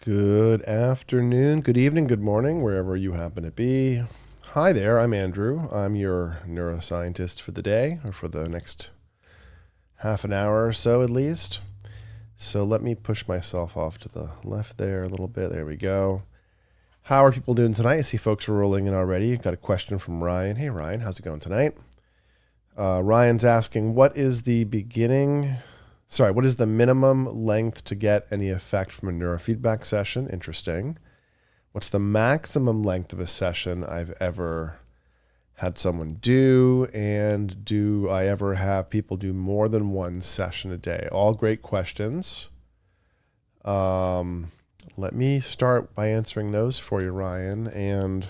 Good afternoon, good evening, good morning, wherever you happen to be. Hi there, I'm Andrew. I'm your neuroscientist for the day, or for the next half an hour or so at least. So let me push myself off to the left there a little bit. There we go. How are people doing tonight? I see folks are rolling in already. Got a question from Ryan. Hey Ryan, how's it going tonight? Ryan's asking, what is the minimum length to get any effect from a neurofeedback session? Interesting. What's the maximum length of a session I've ever had someone do? And do I ever have people do more than one session a day? All great questions. Let me start by answering those for you, Ryan. And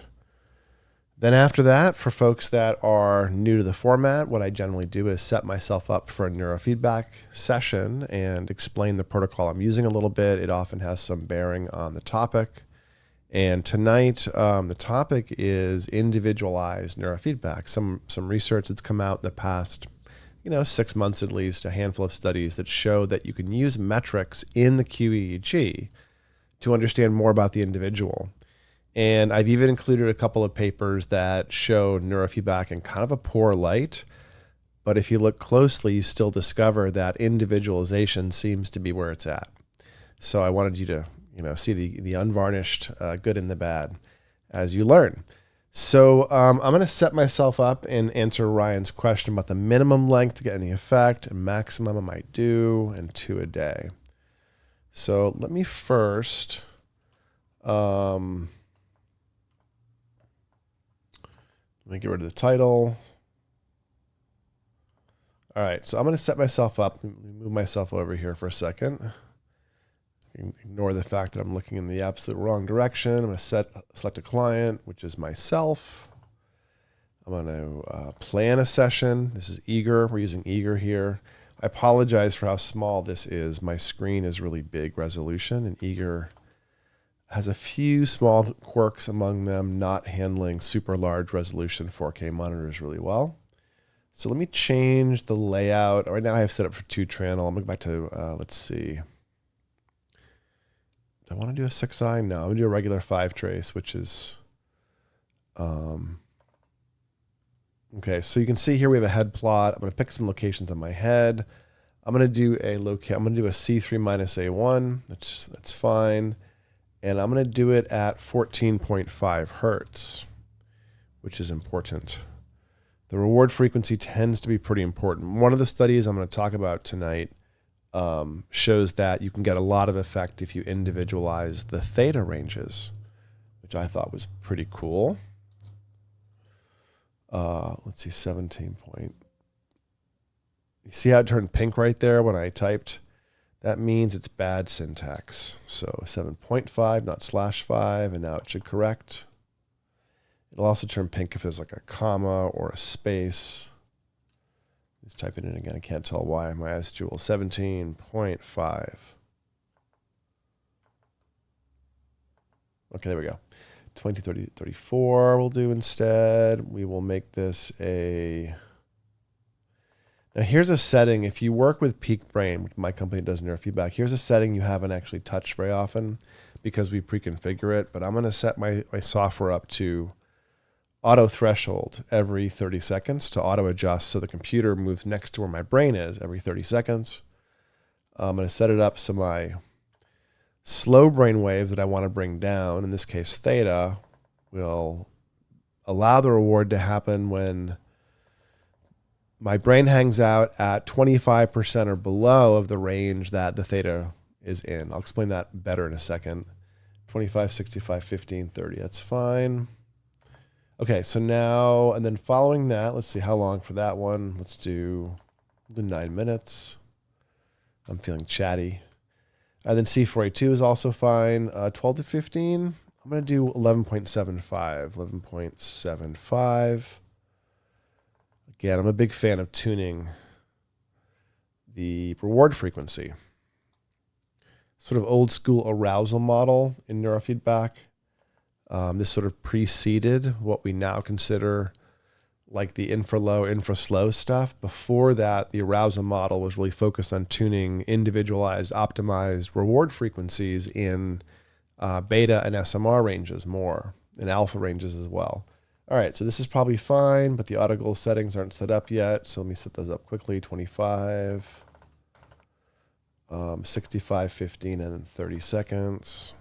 then after that, for folks that are new to the format, what I generally do is set myself up for a neurofeedback session and explain the protocol I'm using a little bit. It often has some bearing on the topic. And tonight, the topic is individualized neurofeedback. Some research that's come out in the past, 6 months at least, a handful of studies that show that you can use metrics in the qEEG to understand more about the individual. And I've even included a couple of papers that show neurofeedback in kind of a poor light. But if you look closely, you still discover that individualization seems to be where it's at. So I wanted you to, see the unvarnished good and the bad as you learn. So I'm going to set myself up and answer Ryan's question about the minimum length to get any effect, and maximum I might do, and 2 a day. So let me first... Let me get rid of the title. All right, so I'm going to set myself up, move myself over here for a second. Ignore the fact that I'm looking in the absolute wrong direction. I'm going to select a client, which is myself. I'm going to plan a session. This is eager. We're using eager here. I apologize for how small this is. My screen is really big resolution, and eager has a few small quirks, among them not handling super large resolution 4K monitors really well. So let me change the layout. Right now I have set up for 2 channel. I'm going to go back to, let's see. Do I want to do a 6i? No, I'm going to do a regular 5 trace, which is, okay, so you can see here we have a head plot. I'm going to pick some locations on my head. I'm going to do a C3 minus A1. That's fine. And I'm going to do it at 14.5 hertz, which is important. The reward frequency tends to be pretty important. One of the studies I'm going to talk about tonight shows that you can get a lot of effect if you individualize the theta ranges, which I thought was pretty cool. Let's see, 17 point. You see how it turned pink right there when I typed? That means it's bad syntax. So 7.5, not /5, and now it should correct. It'll also turn pink if there's like a comma or a space. Let's type it in again. I can't tell why. My eyes jewel. 17.5. Okay, there we go. 20, 30, 34 we'll do instead. We will make this a... Now here's a setting. If you work with Peak Brain, which my company does neurofeedback, here's a setting you haven't actually touched very often because we pre-configure it, but I'm going to set my software up to auto threshold every 30 seconds to auto adjust so the computer moves next to where my brain is every 30 seconds. I'm going to set it up so my slow brain waves that I want to bring down, in this case theta, will allow the reward to happen when my brain hangs out at 25% or below of the range that the theta is in. I'll explain that better in a second. 25, 65, 15, 30. That's fine. Okay, so now, and then following that, let's see how long for that one. Let's do 9 minutes. I'm feeling chatty. And then C4A2 is also fine. 12 to 15, I'm going to do 11.75. 11.75. Again, I'm a big fan of tuning the reward frequency. Sort of old school arousal model in neurofeedback. This sort of preceded what we now consider like the infra-low, infra-slow stuff. Before that, the arousal model was really focused on tuning individualized, optimized reward frequencies in beta and SMR ranges more, and alpha ranges as well. All right, so this is probably fine, but the auto goal settings aren't set up yet. So let me set those up quickly. 25, 65, 15, and then 30 seconds.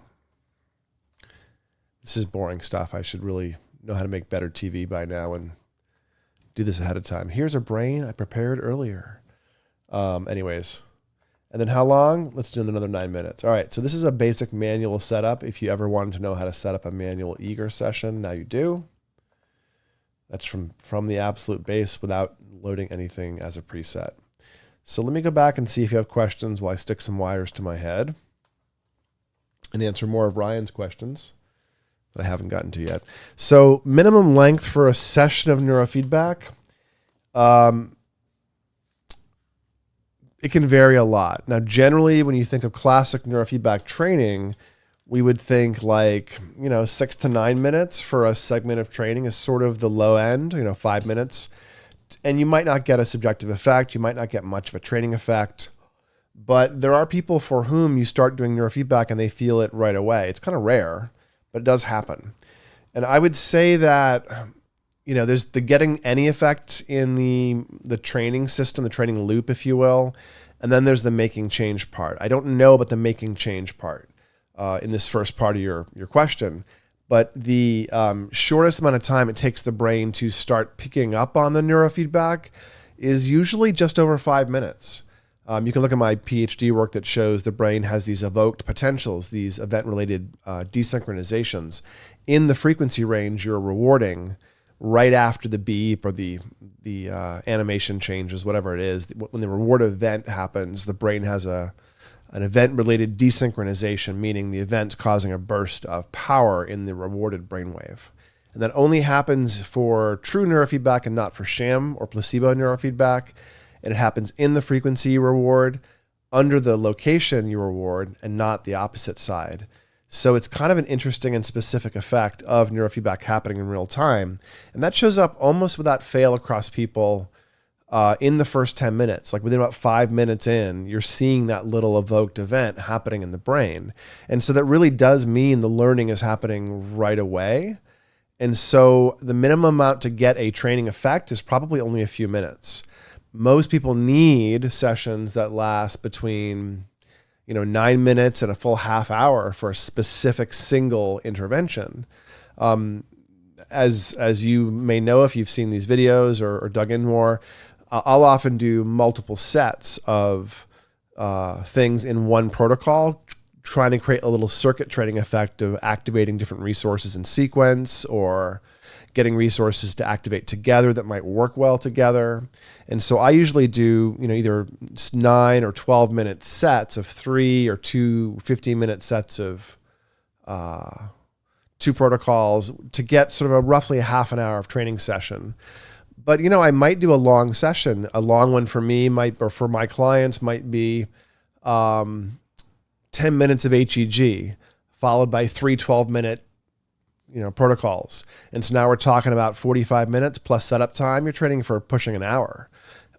This is boring stuff. I should really know how to make better TV by now and do this ahead of time. Here's a brain I prepared earlier. Anyways, and then how long? Let's do another 9 minutes. All right, so this is a basic manual setup. If you ever wanted to know how to set up a manual EEG session, now you do. That's from the absolute base without loading anything as a preset. So let me go back and see if you have questions while I stick some wires to my head and answer more of Ryan's questions that I haven't gotten to yet. So minimum length for a session of neurofeedback, it can vary a lot. Now, generally, when you think of classic neurofeedback training, we would think like, 6 to 9 minutes for a segment of training is sort of the low end, 5 minutes. And you might not get a subjective effect. You might not get much of a training effect. But there are people for whom you start doing neurofeedback and they feel it right away. It's kind of rare, but it does happen. And I would say that, there's the getting any effect in the training system, the training loop, if you will. And then there's the making change part. I don't know about the making change part in this first part of your question, but the shortest amount of time it takes the brain to start picking up on the neurofeedback is usually just over 5 minutes. You can look at my PhD work that shows the brain has these evoked potentials, these event-related desynchronizations in the frequency range you're rewarding right after the beep or the animation changes, whatever it is. When the reward event happens, the brain has an event-related desynchronization, meaning the event's causing a burst of power in the rewarded brainwave. And that only happens for true neurofeedback and not for sham or placebo neurofeedback. And it happens in the frequency you reward, under the location you reward, and not the opposite side. So it's kind of an interesting and specific effect of neurofeedback happening in real time. And that shows up almost without fail across people in the first 10 minutes. Like within about 5 minutes in, you're seeing that little evoked event happening in the brain. And so that really does mean the learning is happening right away. And so the minimum amount to get a training effect is probably only a few minutes. Most people need sessions that last between 9 minutes and a full half hour for a specific single intervention. As you may know, if you've seen these videos or dug in more, I'll often do multiple sets of things in one protocol, trying to create a little circuit training effect of activating different resources in sequence or getting resources to activate together that might work well together. And so I usually do, either 9 or 12 minute sets of 3 or 2 15-minute sets of 2 protocols to get sort of a roughly a half an hour of training session. But, I might do a long session. A long one for me or for my clients might be 10 minutes of HEG followed by 3 12-minute protocols. And so now we're talking about 45 minutes plus setup time. You're training for pushing an hour.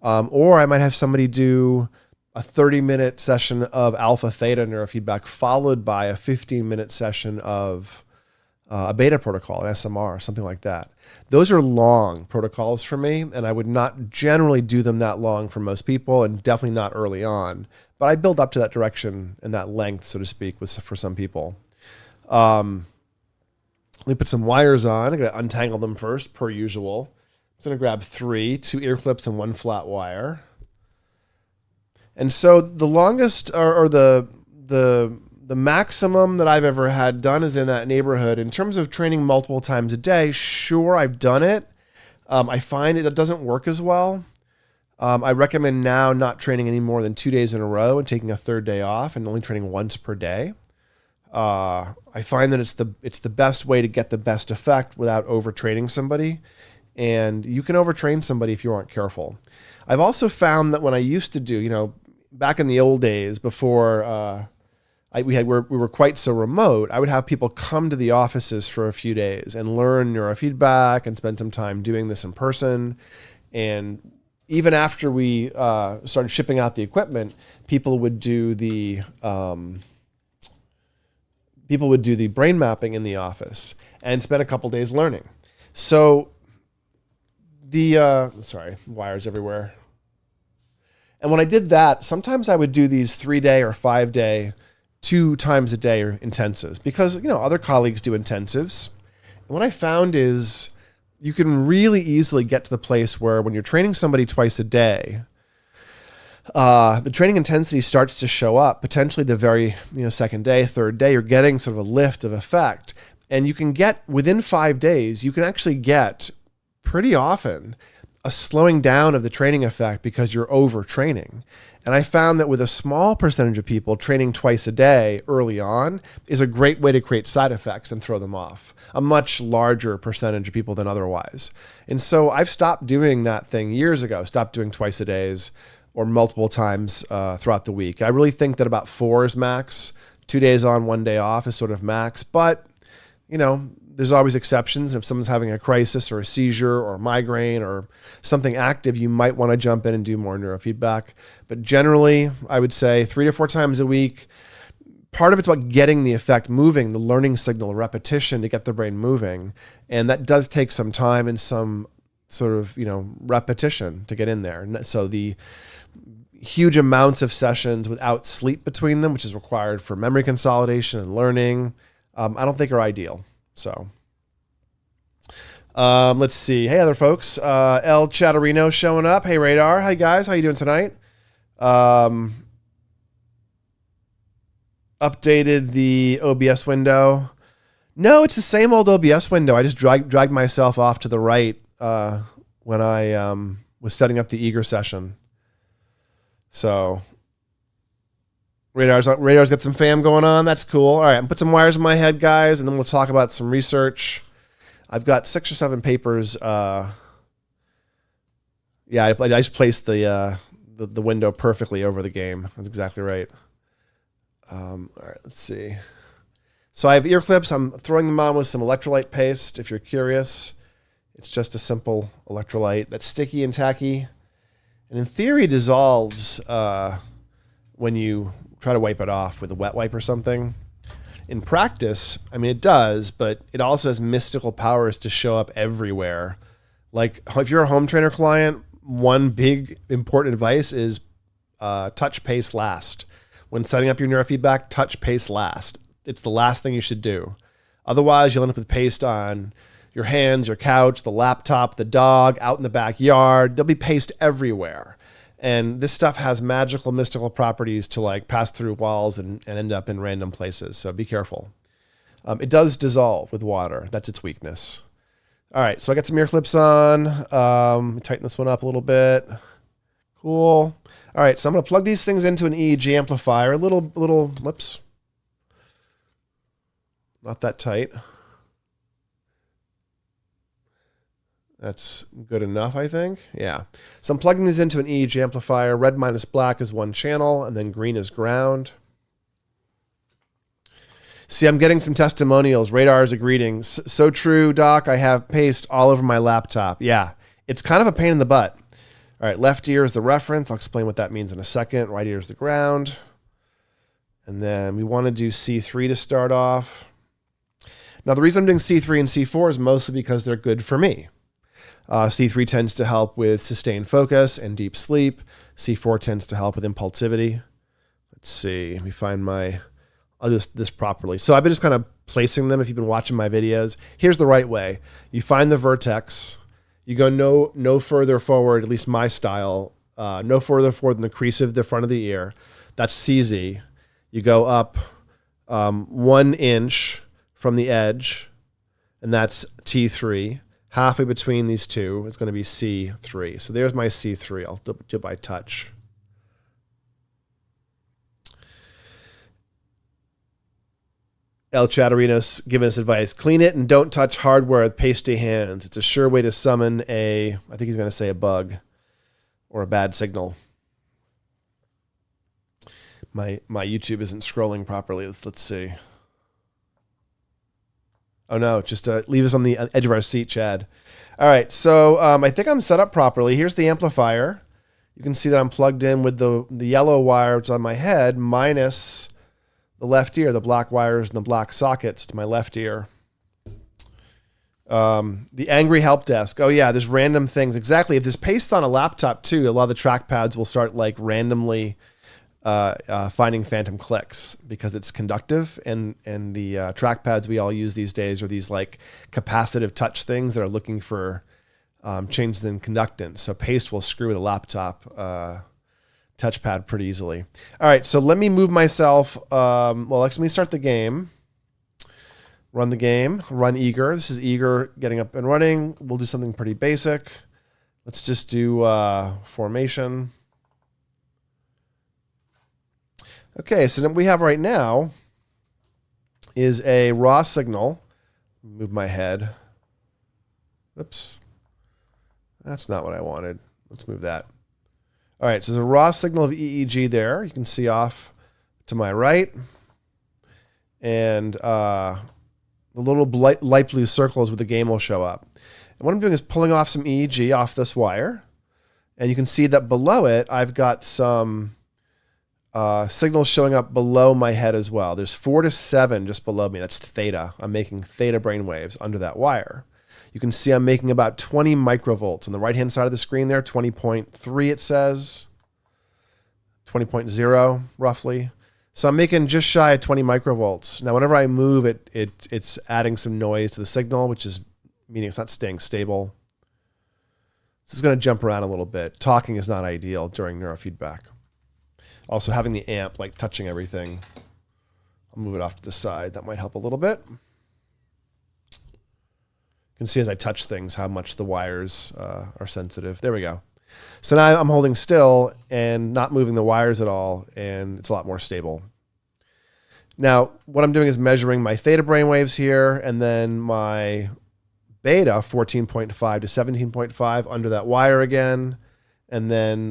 Or I might have somebody do a 30-minute session of alpha-theta neurofeedback followed by a 15-minute session of a beta protocol, an SMR, something like that. Those are long protocols for me, and I would not generally do them that long for most people, and definitely not early on. But I build up to that direction and that length, so to speak, for some people. Let me put some wires on. I'm going to untangle them first, per usual. I'm going to grab 3, 2 ear clips and 1 flat wire. And so the longest or the maximum that I've ever had done is in that neighborhood. In terms of training multiple times a day, sure, I've done it. I find it doesn't work as well. I recommend now not training any more than 2 days in a row and taking a third day off and only training once per day. I find that it's the best way to get the best effect without overtraining somebody. And you can overtrain somebody if you aren't careful. I've also found that when I used to do, back in the old days before we were quite so remote, I would have people come to the offices for a few days and learn neurofeedback and spend some time doing this in person. And even after we started shipping out the equipment, people would do the people would do the brain mapping in the office and spend a couple days learning. So sorry, wires everywhere. And when I did that, sometimes I would do these 3-day or 5-day, 2 times a day intensives because, other colleagues do intensives. And what I found is you can really easily get to the place where when you're training somebody twice a day, the training intensity starts to show up. Potentially the very second day, third day, you're getting sort of a lift of effect. And you can get, within 5 days, you can actually get pretty often a slowing down of the training effect because you're overtraining. And I found that with a small percentage of people, training twice a day early on is a great way to create side effects and throw them off. A much larger percentage of people than otherwise. And so I've stopped doing that thing years ago, stopped doing twice a days or multiple times throughout the week. I really think that about 4 is max. 2 days on, 1 day off is sort of max. But, there's always exceptions. If someone's having a crisis or a seizure or a migraine or something active, you might want to jump in and do more neurofeedback. But generally, I would say 3 to 4 times a week. Part of it's about getting the effect moving, the learning signal, repetition to get the brain moving. And that does take some time and some sort of, repetition to get in there. So the huge amounts of sessions without sleep between them, which is required for memory consolidation and learning, I don't think are ideal. So let's see. Hey, other folks. El Chatterino showing up. Hey, Radar. Hi, guys. How you doing tonight? Updated the OBS window. No, it's the same old OBS window. I just dragged myself off to the right when I was setting up the eager session. So Radar's got some fam going on. That's cool. All right, I'm put some wires in my head, guys, and then we'll talk about some research. I've got 6 or 7 papers. I just placed the window perfectly over the game. That's exactly right. All right, let's see. So I have ear clips. I'm throwing them on with some electrolyte paste. If you're curious, it's just a simple electrolyte that's sticky and tacky, and in theory dissolves when you try to wipe it off with a wet wipe or something. In practice, it does, but it also has mystical powers to show up everywhere. Like if you're a home trainer client, one big important advice is touch paste last. When setting up your neurofeedback, touch paste last. It's the last thing you should do. Otherwise, you'll end up with paste on your hands, your couch, the laptop, the dog, out in the backyard. There'll be paste everywhere. And this stuff has magical, mystical properties to pass through walls and end up in random places. So be careful. It does dissolve with water. That's its weakness. All right, so I got some ear clips on. Tighten this one up a little bit. Cool. All right, so I'm going to plug these things into an EEG amplifier. Whoops. Not that tight. That's good enough, I think. Yeah. So I'm plugging these into an EEG amplifier. Red minus black is one channel, and then green is ground. See, I'm getting some testimonials. Radar is a greeting. So true, Doc. I have paste all over my laptop. Yeah, it's kind of a pain in the butt. All right, left ear is the reference. I'll explain what that means in a second. Right ear is the ground. And then we want to do C3 to start off. Now, the reason I'm doing C3 and C4 is mostly because they're good for me. C3 tends to help with sustained focus and deep sleep. C4 tends to help with impulsivity. Let's see. Let me find I'll do this properly. So I've been just kind of placing them if you've been watching my videos. Here's the right way. You find the vertex. You go no further forward, at least my style, no further forward than the crease of the front of the ear. That's CZ. You go up 1 inch from the edge, and that's T3. Halfway between these two is going to be C3. So there's my C3. I'll do it by touch. El Chatterinos giving us advice. Clean it and don't touch hardware with pasty hands. It's a sure way to summon I think he's going to say a bug or a bad signal. My YouTube isn't scrolling properly. Let's see. Oh no, just leave us on the edge of our seat, Chad. All right, so I think I'm set up properly. Here's the amplifier. You can see that I'm plugged in with the yellow wire, which is on my head, minus the left ear, the black wires and the black sockets to my left ear. The angry help desk. Oh yeah, there's random things. Exactly. If there's paste on a laptop too, a lot of the trackpads will start like randomly finding phantom clicks because it's conductive, and the trackpads we all use these days are these like capacitive touch things that are looking for changes in conductance. So paste will screw with a laptop touchpad pretty easily. All right, so let me move myself. Well, let me start the game. Run the game. Run eager. This is eager getting up and running. We'll do something pretty basic. Let's just do formation. Okay, so what we have right now is a raw signal. Move my head. Oops. That's not what I wanted. Let's move that. All right, so there's a raw signal of EEG there. You can see off to my right. And the little light blue circles where the game will show up. And what I'm doing is pulling off some EEG off this wire. And you can see that below it, I've got some signals showing up below my head as well. There's 4 to 7 just below me. That's theta. I'm making theta brainwaves under that wire. You can see I'm making about 20 microvolts on the right-hand side of the screen there, 20.3 it says, 20.0 roughly. So I'm making just shy of 20 microvolts. Now, whenever I move it, it's adding some noise to the signal, which is meaning it's not staying stable. This is going to jump around a little bit. Talking is not ideal during neurofeedback. Also, having the amp like touching everything. I'll move it off to the side. That might help a little bit. You can see as I touch things how much the wires are sensitive. There we go. So now I'm holding still and not moving the wires at all, and it's a lot more stable. Now, what I'm doing is measuring my theta brainwaves here, and then my beta, 14.5 to 17.5 under that wire again, and then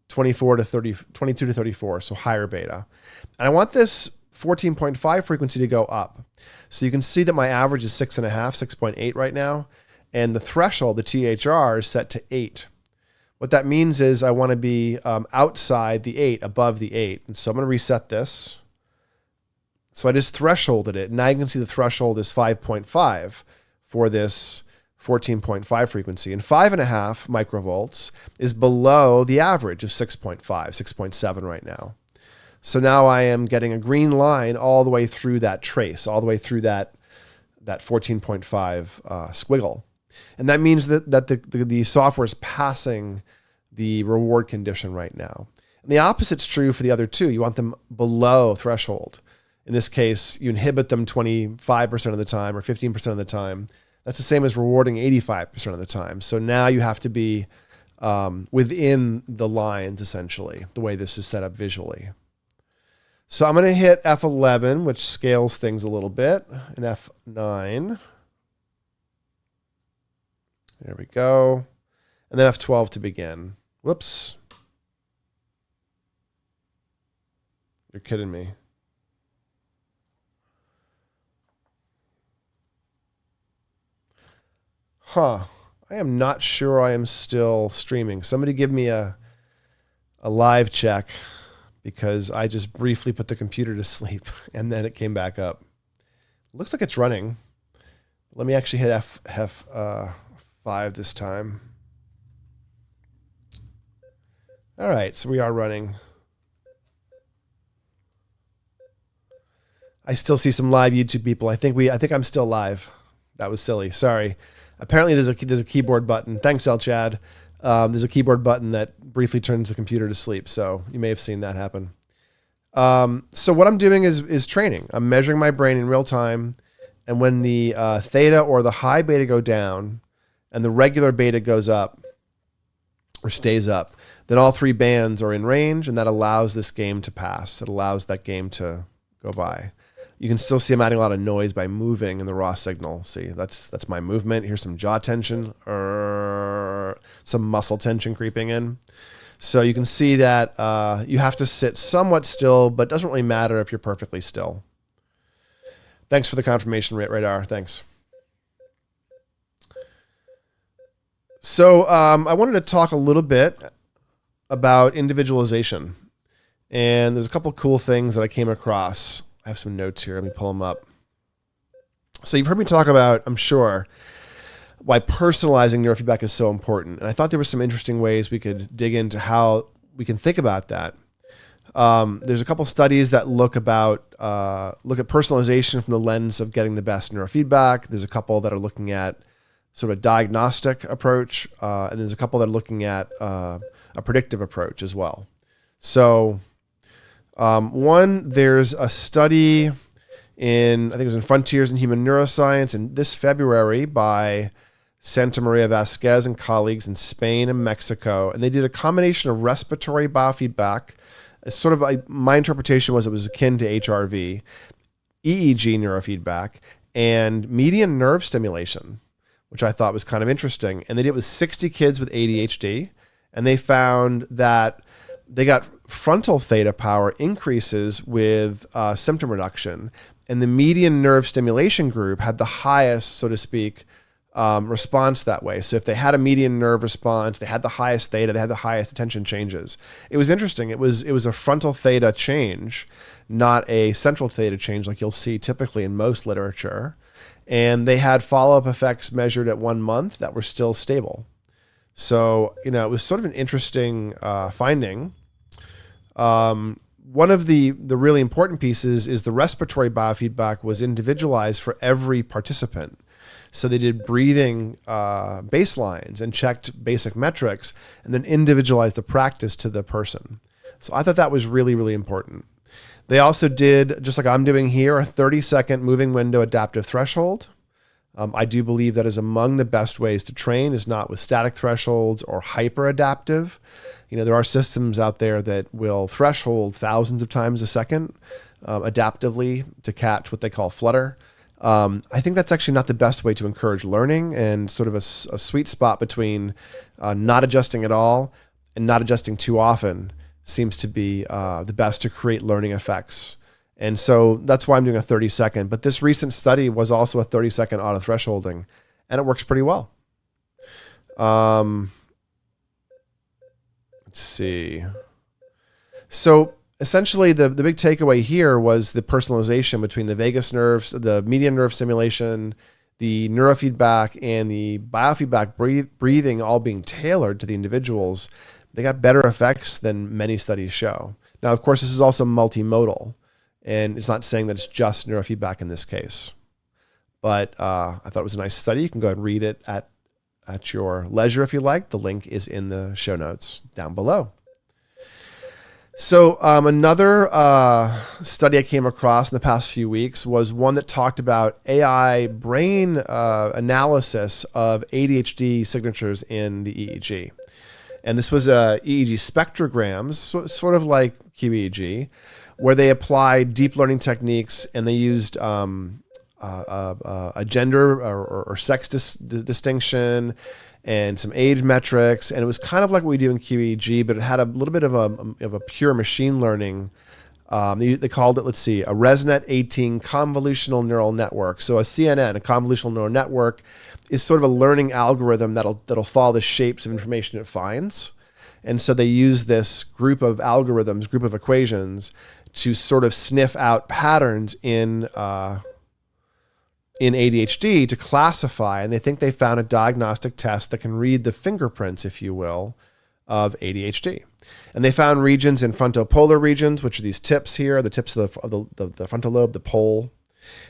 22 to 34, so higher beta. And I want this 14.5 frequency to go up. So you can see that my average is 6.5, 6.8 right now. And the threshold, the THR, is set to 8. What that means is I want to be outside the 8, above the 8. And so I'm going to reset this. So I just thresholded it. Now you can see the threshold is 5.5 for this 14.5 frequency. And 5.5 microvolts is below the average of 6.5, 6.7 right now. So now I am getting a green line all the way through that trace, all the way through that 14.5 squiggle. And that means that the software is passing the reward condition right now. And the opposite's true for the other two. You want them below threshold. In this case, you inhibit them 25% of the time or 15% of the time. That's the same as rewarding 85% of the time. So now you have to be within the lines, essentially, the way this is set up visually. So I'm going to hit F11, which scales things a little bit, and F9. There we go. And then F12 to begin. Whoops. You're kidding me. Huh. I am not sure I am still streaming. Somebody give me a live check, because I just briefly put the computer to sleep and then it came back up. Looks like it's running. Let me actually hit F5 this time. All right, so we are running. I still see some live YouTube people. I think I'm still live. That was silly. Sorry. Apparently there's a keyboard button. Thanks, El Chad. There's a keyboard button that briefly turns the computer to sleep. So you may have seen that happen. So what I'm doing is training. I'm measuring my brain in real time. And when the theta or the high beta go down and the regular beta goes up or stays up, then all three bands are in range, and that allows this game to pass. It allows that game to go by. You can still see I'm adding a lot of noise by moving in the raw signal. See, that's my movement. Here's some jaw tension, some muscle tension creeping in. So you can see that you have to sit somewhat still, but it doesn't really matter if you're perfectly still. Thanks for the confirmation, Radar. Thanks. So I wanted to talk a little bit about individualization. And there's a couple cool things that I came across. I have some notes here. Let me pull them up. So you've heard me talk about, I'm sure, why personalizing neurofeedback is so important. And I thought there were some interesting ways we could dig into how we can think about that. There's a couple studies that look at personalization from the lens of getting the best neurofeedback. There's a couple that are looking at sort of a diagnostic approach, and there's a couple that are looking at a predictive approach as well. So there's a study I think it was in Frontiers in Human Neuroscience, and this February by Santa Maria Vasquez and colleagues in Spain and Mexico. And they did a combination of respiratory biofeedback. My interpretation was it was akin to HRV, EEG neurofeedback, and median nerve stimulation, which I thought was kind of interesting. And they did it with 60 kids with ADHD, and they found that they got frontal-theta power increases with symptom reduction. And the median nerve stimulation group had the highest, so to speak, response that way. So if they had a median nerve response, they had the highest theta, they had the highest attention changes. It was interesting. It was a frontal-theta change, not a central-theta change like you'll see typically in most literature. And they had follow-up effects measured at 1 month that were still stable. So, it was sort of an interesting finding. One of the really important pieces is the respiratory biofeedback was individualized for every participant. So they did breathing baselines and checked basic metrics and then individualized the practice to the person. So I thought that was really, really important. They also did, just like I'm doing here, a 30-second moving window adaptive threshold. I do believe that is among the best ways to train, is not with static thresholds or hyper adaptive. There are systems out there that will threshold thousands of times a second adaptively to catch what they call flutter. I think that's actually not the best way to encourage learning, and sort of a sweet spot between not adjusting at all and not adjusting too often seems to be the best to create learning effects. And so that's why I'm doing a 30-second. But this recent study was also a 30-second auto thresholding, and it works pretty well. Let's see. So essentially, the big takeaway here was the personalization between the vagus nerves, the median nerve stimulation, the neurofeedback, and the biofeedback breathing all being tailored to the individuals. They got better effects than many studies show. Now, of course, this is also multimodal, and it's not saying that it's just neurofeedback in this case. But I thought it was a nice study. You can go ahead and read it at your leisure if you like. The link is in the show notes down below. So another study I came across in the past few weeks was one that talked about AI brain analysis of ADHD signatures in the EEG. And this was EEG spectrograms, sort of like qEEG, where they applied deep learning techniques and they used a gender or sex distinction and some age metrics, and it was kind of like what we do in qEEG, but it had a little bit of a pure machine learning. They called it, a ResNet 18 convolutional neural network. So a CNN, a convolutional neural network, is sort of a learning algorithm that'll follow the shapes of information it finds. And so they use this group of algorithms, group of equations, to sort of sniff out patterns in ADHD to classify, and they think they found a diagnostic test that can read the fingerprints, if you will, of ADHD. And they found regions in frontopolar regions, which are these tips here, the tips of the frontal lobe, the pole.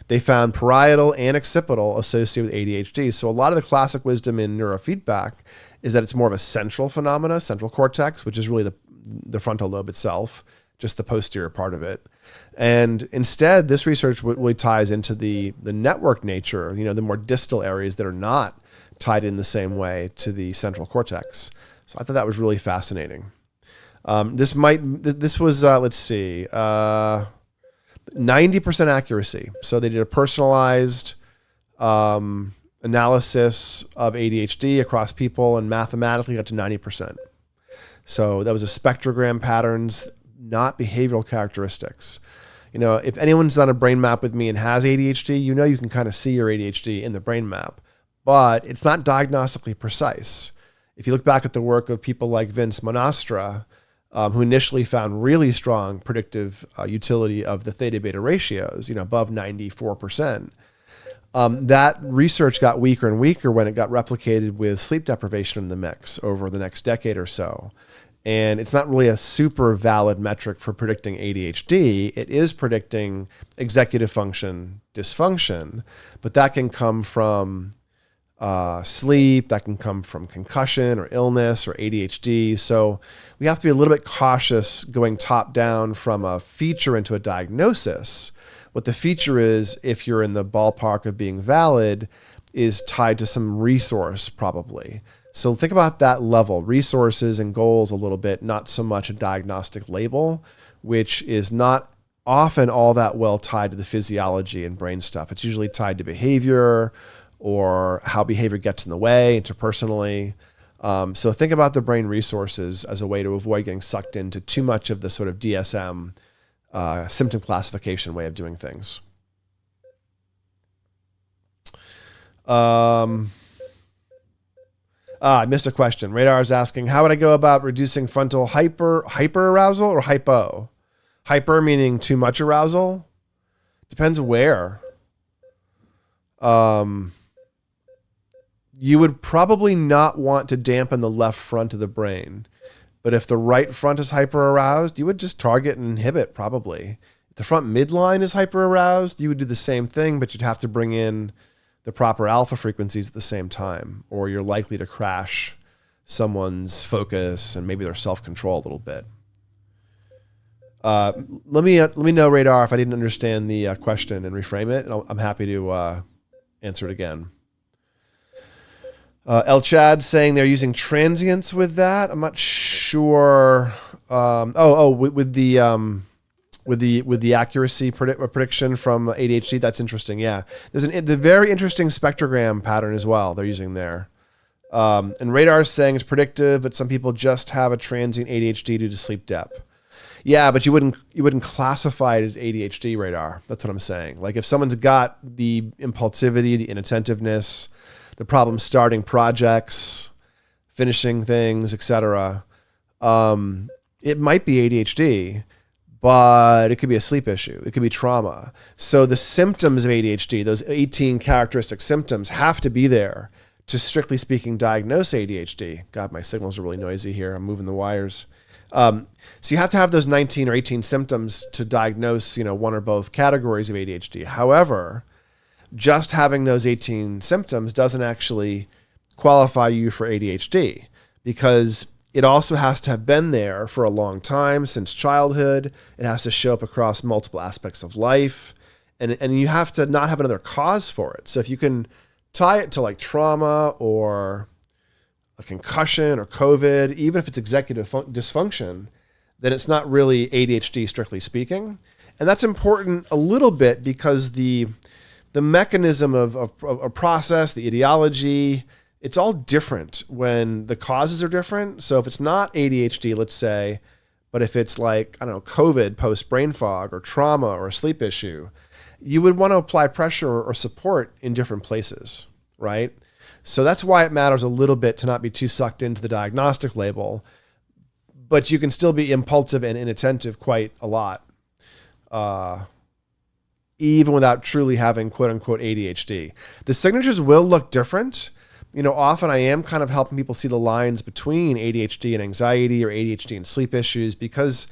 They found parietal and occipital associated with ADHD. So a lot of the classic wisdom in neurofeedback is that it's more of a central phenomena, central cortex, which is really the frontal lobe itself, just the posterior part of it. And instead, this research really ties into the network nature, the more distal areas that are not tied in the same way to the central cortex. So I thought that was really fascinating. This was 90% accuracy. So they did a personalized analysis of ADHD across people and mathematically got to 90%. So that was a spectrogram patterns, not behavioral characteristics. If anyone's done a brain map with me and has ADHD, you can kind of see your ADHD in the brain map, but it's not diagnostically precise. If you look back at the work of people like Vince Monastra, who initially found really strong predictive utility of the theta beta ratios, above 94%. That research got weaker and weaker when it got replicated with sleep deprivation in the mix over the next decade or so. And it's not really a super valid metric for predicting ADHD. It is predicting executive function dysfunction, but that can come from sleep, that can come from concussion or illness or ADHD. So we have to be a little bit cautious going top down from a feature into a diagnosis. What the feature is, if you're in the ballpark of being valid, is tied to some resource probably. So think about that level, resources and goals a little bit, not so much a diagnostic label, which is not often all that well tied to the physiology and brain stuff. It's usually tied to behavior or how behavior gets in the way interpersonally. So think about the brain resources as a way to avoid getting sucked into too much of the sort of DSM symptom classification way of doing things. I missed a question. Radar is asking, how would I go about reducing frontal hyperarousal or hypo? Hyper meaning too much arousal? Depends where. You would probably not want to dampen the left front of the brain. But if the right front is hyperaroused, you would just target and inhibit probably. If the front midline is hyperaroused, you would do the same thing, but you'd have to bring in the proper alpha frequencies at the same time, or you're likely to crash someone's focus and maybe their self-control a little bit. Let me know, Radar, if I didn't understand the question and reframe it. And I'm happy to answer it again. El Chad saying they're using transients with that. I'm not sure. With the accuracy prediction from ADHD, that's interesting. Yeah, there's the very interesting spectrogram pattern as well they're using there. And Radar is saying it's predictive, but some people just have a transient ADHD due to sleep depth. Yeah, but you wouldn't classify it as ADHD, Radar. That's what I'm saying. Like if someone's got the impulsivity, the inattentiveness, the problem starting projects, finishing things, etc., it might be ADHD. But it could be a sleep issue. It could be trauma. So the symptoms of ADHD, those 18 characteristic symptoms, have to be there to, strictly speaking, diagnose ADHD. God, my signals are really noisy here. I'm moving the wires. So you have to have those 19 or 18 symptoms to diagnose, one or both categories of ADHD. However, just having those 18 symptoms doesn't actually qualify you for ADHD, because it also has to have been there for a long time, since childhood. It has to show up across multiple aspects of life. And you have to not have another cause for it. So if you can tie it to like trauma or a concussion or COVID, even if it's executive dysfunction, then it's not really ADHD strictly speaking. And that's important a little bit because the mechanism of a process, the etiology, it's all different when the causes are different. So if it's not ADHD, let's say, but if it's like, I don't know, COVID post brain fog or trauma or a sleep issue, you would want to apply pressure or support in different places, right? So that's why it matters a little bit to not be too sucked into the diagnostic label, but you can still be impulsive and inattentive quite a lot, even without truly having quote unquote ADHD. The signatures will look different. Often I am kind of helping people see the lines between ADHD and anxiety or ADHD and sleep issues, because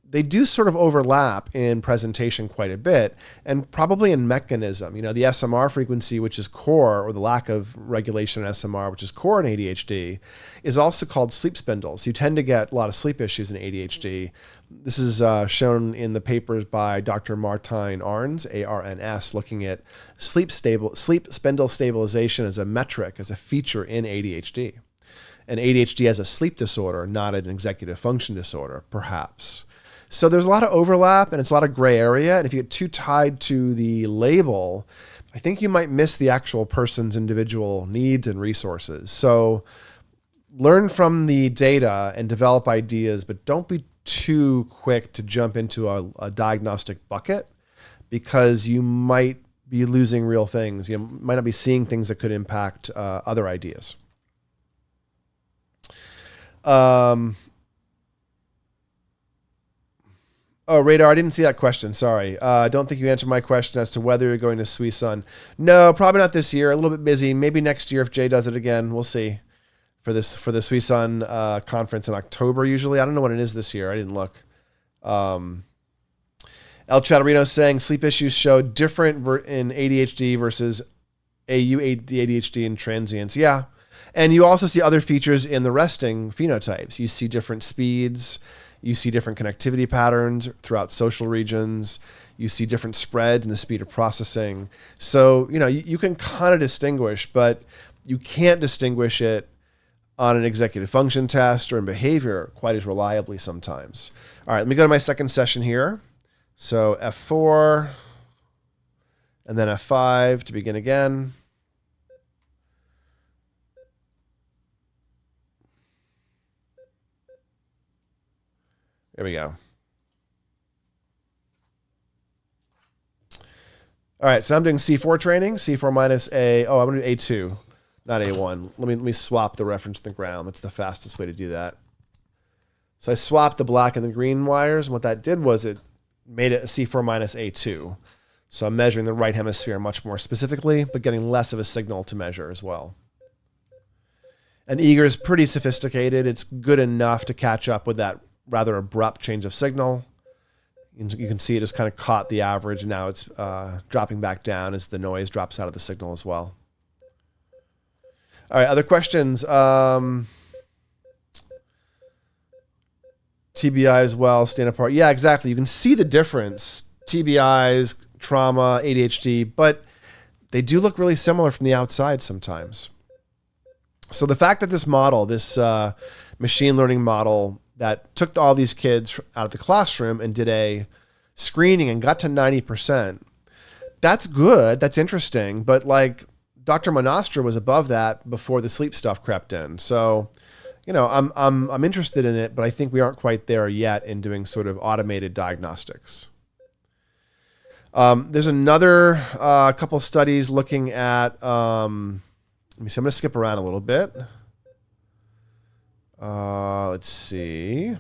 they do sort of overlap in presentation quite a bit, and probably in mechanism. The SMR frequency, which is core, or the lack of regulation in SMR, which is core in ADHD, is also called sleep spindles. You tend to get a lot of sleep issues in ADHD. This is shown in the papers by Dr. Martijn Arns, ARNS, looking at sleep spindle stabilization as a metric, as a feature in ADHD. And ADHD as a sleep disorder, not an executive function disorder, perhaps. So there's a lot of overlap and it's a lot of gray area. And if you get too tied to the label, I think you might miss the actual person's individual needs and resources. So learn from the data and develop ideas, but don't be too quick to jump into a diagnostic bucket, because you might be losing real things. You might not be seeing things that could impact other ideas. Oh, Radar, I didn't see that question. Sorry. I don't think you answered my question as to whether you're going to Suisun. No, probably not this year. A little bit busy. Maybe next year if Jay does it again. We'll see. For the Suisun conference in October usually. I don't know when it is this year. I didn't look. El Chatarino saying sleep issues show different in ADHD versus AU ADHD and transients. Yeah. And you also see other features in the resting phenotypes. You see different speeds. You see different connectivity patterns throughout social regions. You see different spread in the speed of processing. So, you can kind of distinguish, but you can't distinguish it on an executive function test or in behavior quite as reliably sometimes. All right, let me go to my second session here. So F4 and then F5 to begin again. There we go. All right, so I'm doing C4 training, C4 minus A. Oh, I'm going to do A2, not A1. Let me swap the reference to the ground. That's the fastest way to do that. So I swapped the black and the green wires, and what that did was it made it a C4 minus A2. So I'm measuring the right hemisphere much more specifically, but getting less of a signal to measure as well. And EEG is pretty sophisticated. It's good enough to catch up with that rather abrupt change of signal. You can see it just kind of caught the average, and now it's dropping back down as the noise drops out of the signal as well. All right, other questions? TBI as well, stand apart. Yeah, exactly. You can see the difference. TBIs, trauma, ADHD, but they do look really similar from the outside sometimes. So the fact that this model, this machine learning model that took all these kids out of the classroom and did a screening and got to 90%, that's good. That's interesting. But like Dr. Monastra was above that before the sleep stuff crept in. So, I'm interested in it, but I think we aren't quite there yet in doing sort of automated diagnostics. There's another couple of studies looking at, let me see, I'm going to skip around a little bit. Let's see.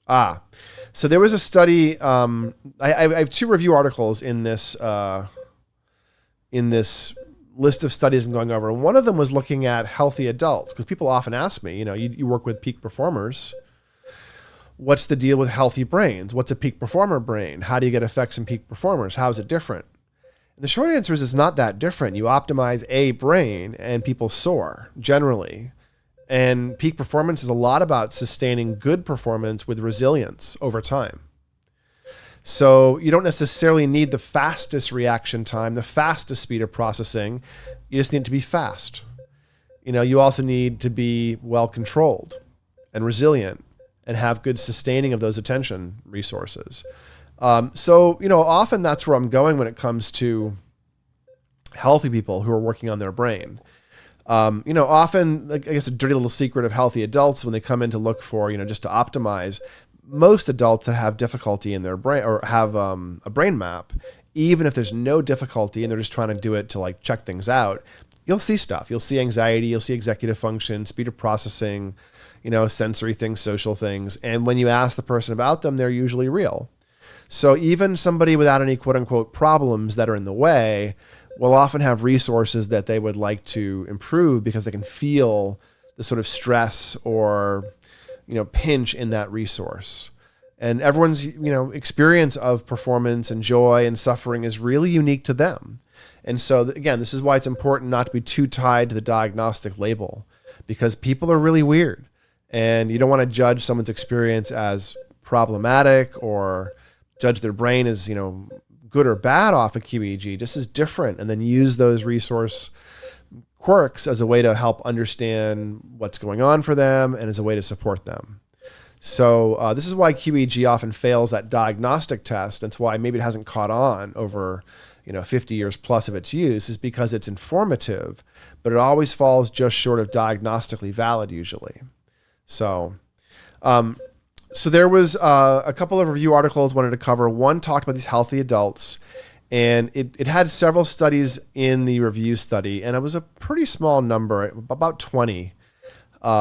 So there was a study. I have two review articles in this list of studies I'm going over. And one of them was looking at healthy adults, because people often ask me, you work with peak performers. What's the deal with healthy brains? What's a peak performer brain? How do you get effects in peak performers? How is it different? And the short answer is it's not that different. You optimize a brain and people soar generally. And peak performance is a lot about sustaining good performance with resilience over time. So you don't necessarily need the fastest reaction time, the fastest speed of processing. You just need to be fast. You also need to be well controlled and resilient and have good sustaining of those attention resources. Often that's where I'm going when it comes to healthy people who are working on their brain. Often, I guess a dirty little secret of healthy adults when they come in to look for, just to optimize, most adults that have difficulty in their brain or have a brain map, even if there's no difficulty and they're just trying to do it to like check things out, you'll see stuff. You'll see anxiety, you'll see executive function, speed of processing, sensory things, social things. And when you ask the person about them, they're usually real. So even somebody without any quote unquote problems that are in the way will often have resources that they would like to improve because they can feel the sort of stress or, pinch in that resource. And everyone's, experience of performance and joy and suffering is really unique to them. And so again, this is why it's important not to be too tied to the diagnostic label, because people are really weird and you don't want to judge someone's experience as problematic or judge their brain as, good or bad off of qEEG. This is different, and then use those resource quirks as a way to help understand what's going on for them and as a way to support them. So this is why qEEG often fails that diagnostic test. That's why maybe it hasn't caught on over 50 years plus of its use, is because it's informative, but it always falls just short of diagnostically valid usually. So there was a couple of review articles I wanted to cover. One talked about these healthy adults, and it had several studies in the review study, and it was a pretty small number, about 20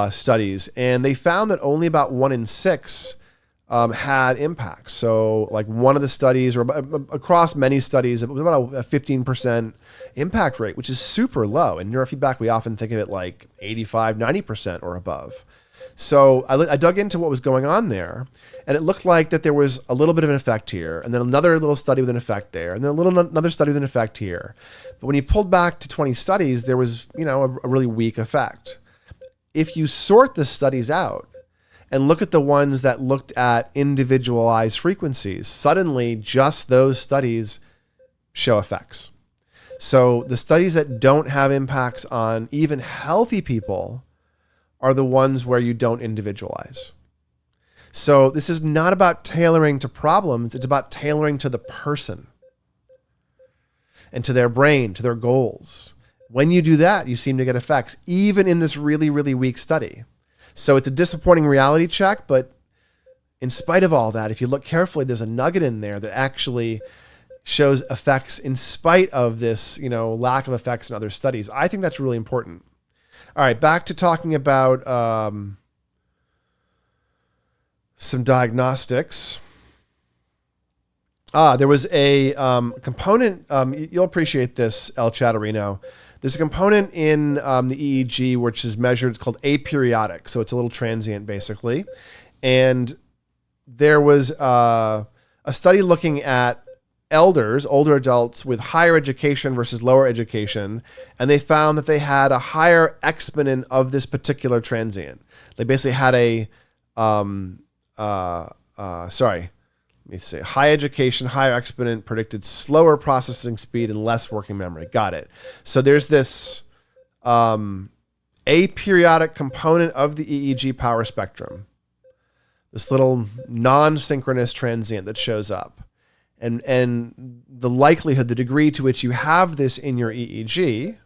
studies. And they found that only about 1 in 6 had impacts. So like one of the studies, or across many studies, it was about a 15% impact rate, which is super low. In neurofeedback, we often think of it like 85, 90% or above. So I dug into what was going on there, and it looked like that there was a little bit of an effect here, and then another little study with an effect there, and then another study with an effect here. But when you pulled back to 20 studies, there was, a really weak effect. If you sort the studies out and look at the ones that looked at individualized frequencies, suddenly just those studies show effects. So the studies that don't have impacts on even healthy people are the ones where you don't individualize. So this is not about tailoring to problems, it's about tailoring to the person and to their brain, to their goals. When you do that, you seem to get effects, even in this really, really weak study. So it's a disappointing reality check, but in spite of all that, if you look carefully, there's a nugget in there that actually shows effects in spite of this, lack of effects in other studies. I think that's really important. All right, back to talking about some diagnostics. There was a component, you'll appreciate this, El Chatarino. There's a component in the EEG which is measured, it's called aperiodic, so it's a little transient basically. And there was a study looking at older adults with higher education versus lower education, and they found that they had a higher exponent of this particular transient. They basically had high education, higher exponent predicted slower processing speed and less working memory. Got it. So there's this aperiodic component of the EEG power spectrum, this little non-synchronous transient that shows up. And the likelihood, the degree to which you have this in your EEG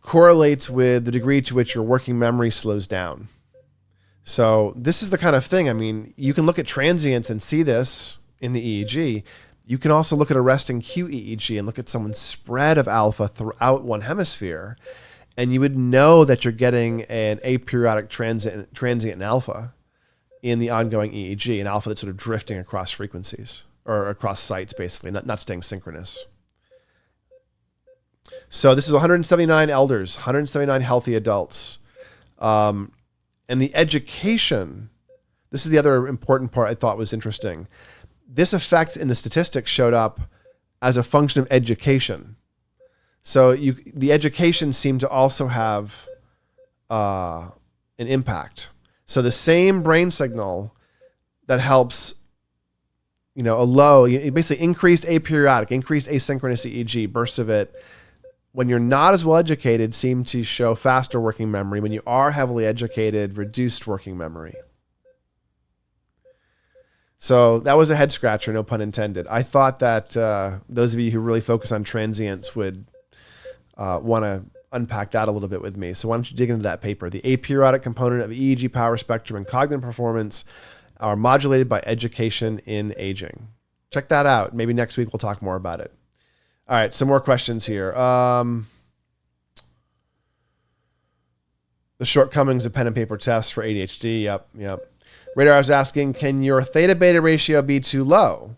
correlates with the degree to which your working memory slows down. So this is the kind of thing, you can look at transients and see this in the EEG. You can also look at a resting qEEG and look at someone's spread of alpha throughout one hemisphere, and you would know that you're getting an aperiodic transient in alpha in the ongoing EEG, an alpha that's sort of drifting across frequencies or across sites, basically, not staying synchronous. So this is 179 elders, 179 healthy adults. And the education, this is the other important part I thought was interesting. This effect in the statistics showed up as a function of education. So the education seemed to also have an impact. So the same brain signal that helps, basically increased aperiodic, increased asynchronous EEG, bursts of it, when you're not as well educated, seem to show faster working memory. When you are heavily educated, reduced working memory. So that was a head scratcher, no pun intended. I thought that those of you who really focus on transients would want to unpack that a little bit with me. So why don't you dig into that paper? The aperiodic component of EEG power spectrum and cognitive performance are modulated by education in aging. Check that out. Maybe next week we'll talk more about it. All right, some more questions here. The shortcomings of pen and paper tests for ADHD. Yep. Radar is asking, can your theta beta ratio be too low?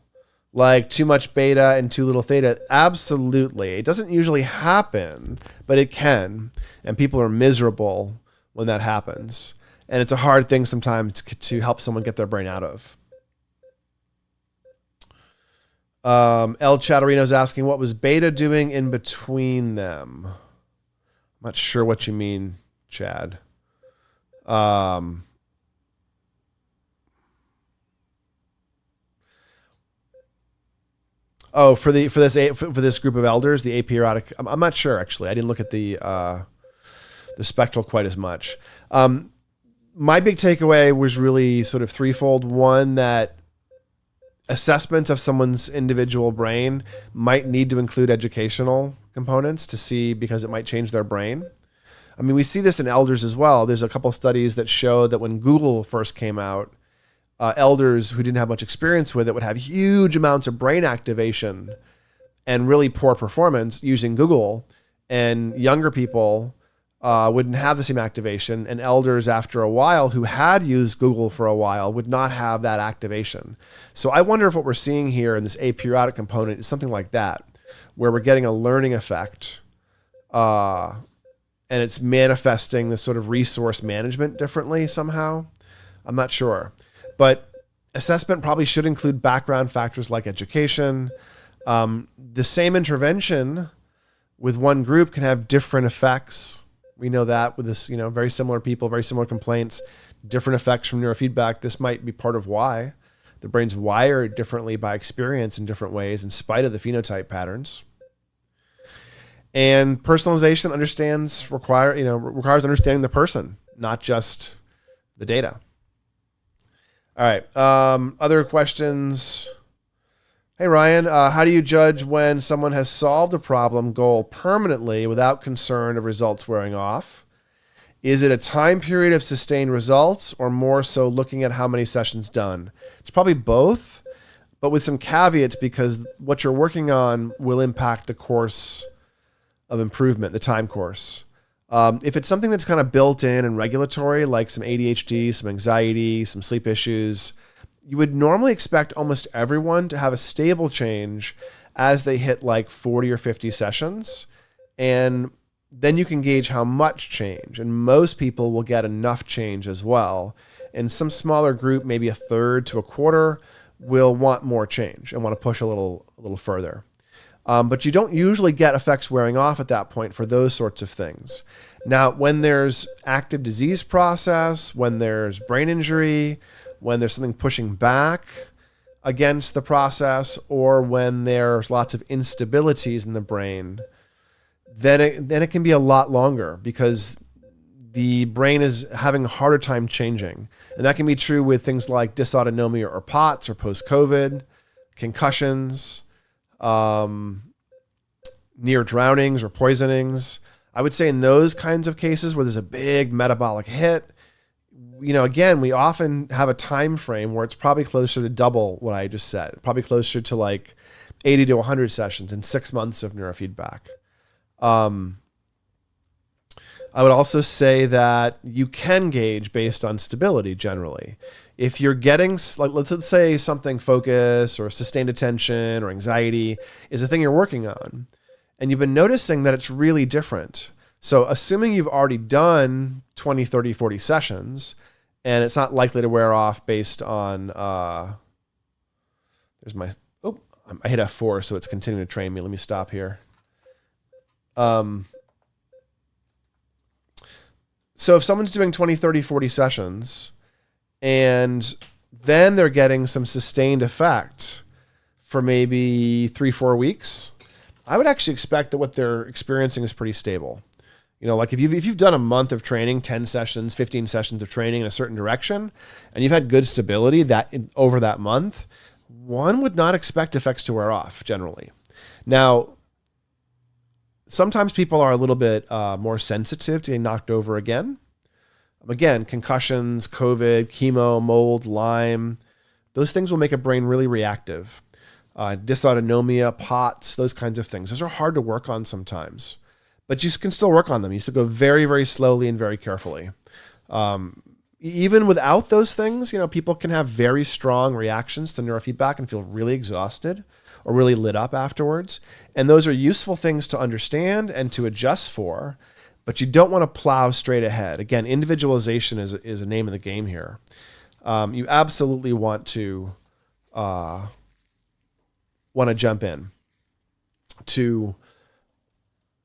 Like too much beta and too little theta? Absolutely. It doesn't usually happen, but it can. And people are miserable when that happens. And it's a hard thing sometimes to help someone get their brain out of. El Chatarino's asking, what was beta doing in between them? I'm not sure what you mean, Chad. For this group of elders, the aperiodic. I'm not sure actually. I didn't look at the spectral quite as much. My big takeaway was really sort of threefold. One, that assessment of someone's individual brain might need to include educational components to see, because it might change their brain. We see this in elders as well. There's a couple of studies that show that when Google first came out, elders who didn't have much experience with it would have huge amounts of brain activation and really poor performance using Google, and younger people wouldn't have the same activation, and elders after a while who had used Google for a while would not have that activation. So I wonder if what we're seeing here in this aperiodic component is something like that, where we're getting a learning effect, and it's manifesting this sort of resource management differently somehow. I'm not sure. But assessment probably should include background factors like education. The same intervention with one group can have different effects. We know that with this, very similar people, very similar complaints, different effects from neurofeedback. This might be part of why the brain's wired differently by experience in different ways in spite of the phenotype patterns. And personalization requires understanding the person, not just the data. All right. Other questions? Hey, Ryan, how do you judge when someone has solved a problem goal permanently without concern of results wearing off? Is it a time period of sustained results or more so looking at how many sessions done? It's probably both, but with some caveats because what you're working on will impact the course of improvement, the time course. If it's something that's kind of built in and regulatory, like some ADHD, some anxiety, some sleep issues, you would normally expect almost everyone to have a stable change as they hit like 40 or 50 sessions. And then you can gauge how much change. And most people will get enough change as well. And some smaller group, maybe a third to a quarter, will want more change and want to push a little further. But you don't usually get effects wearing off at that point for those sorts of things. Now, when there's active disease process, when there's brain injury, when there's something pushing back against the process, or when there's lots of instabilities in the brain, then it can be a lot longer because the brain is having a harder time changing. And that can be true with things like dysautonomia or POTS or post-COVID, concussions, near drownings or poisonings. I would say in those kinds of cases where there's a big metabolic hit, again, we often have a time frame where it's probably closer to double what I just said, probably closer to like 80 to 100 sessions in 6 months of neurofeedback. I would also say that you can gauge based on stability generally. If you're getting, like, let's say something focus or sustained attention or anxiety is a thing you're working on, and you've been noticing that it's really different. So assuming you've already done 20, 30, 40 sessions, and it's not likely to wear off based on, I hit F4, so it's continuing to train me. Let me stop here. So if someone's doing 20, 30, 40 sessions, and then they're getting some sustained effect for maybe 3-4 weeks, I would actually expect that what they're experiencing is pretty stable. Like if you've done a month of training, 10 sessions, 15 sessions of training in a certain direction, and you've had good stability over that month, one would not expect effects to wear off generally. Now, sometimes people are a little bit more sensitive to getting knocked over again. Again, concussions, COVID, chemo, mold, Lyme, those things will make a brain really reactive. Dysautonomia, POTS, those kinds of things. Those are hard to work on sometimes, but you can still work on them. You still go very, very slowly and very carefully. Even without those things, people can have very strong reactions to neurofeedback and feel really exhausted or really lit up afterwards. And those are useful things to understand and to adjust for, but you don't want to plow straight ahead. Again, individualization is a name of the game here. You absolutely want to jump in to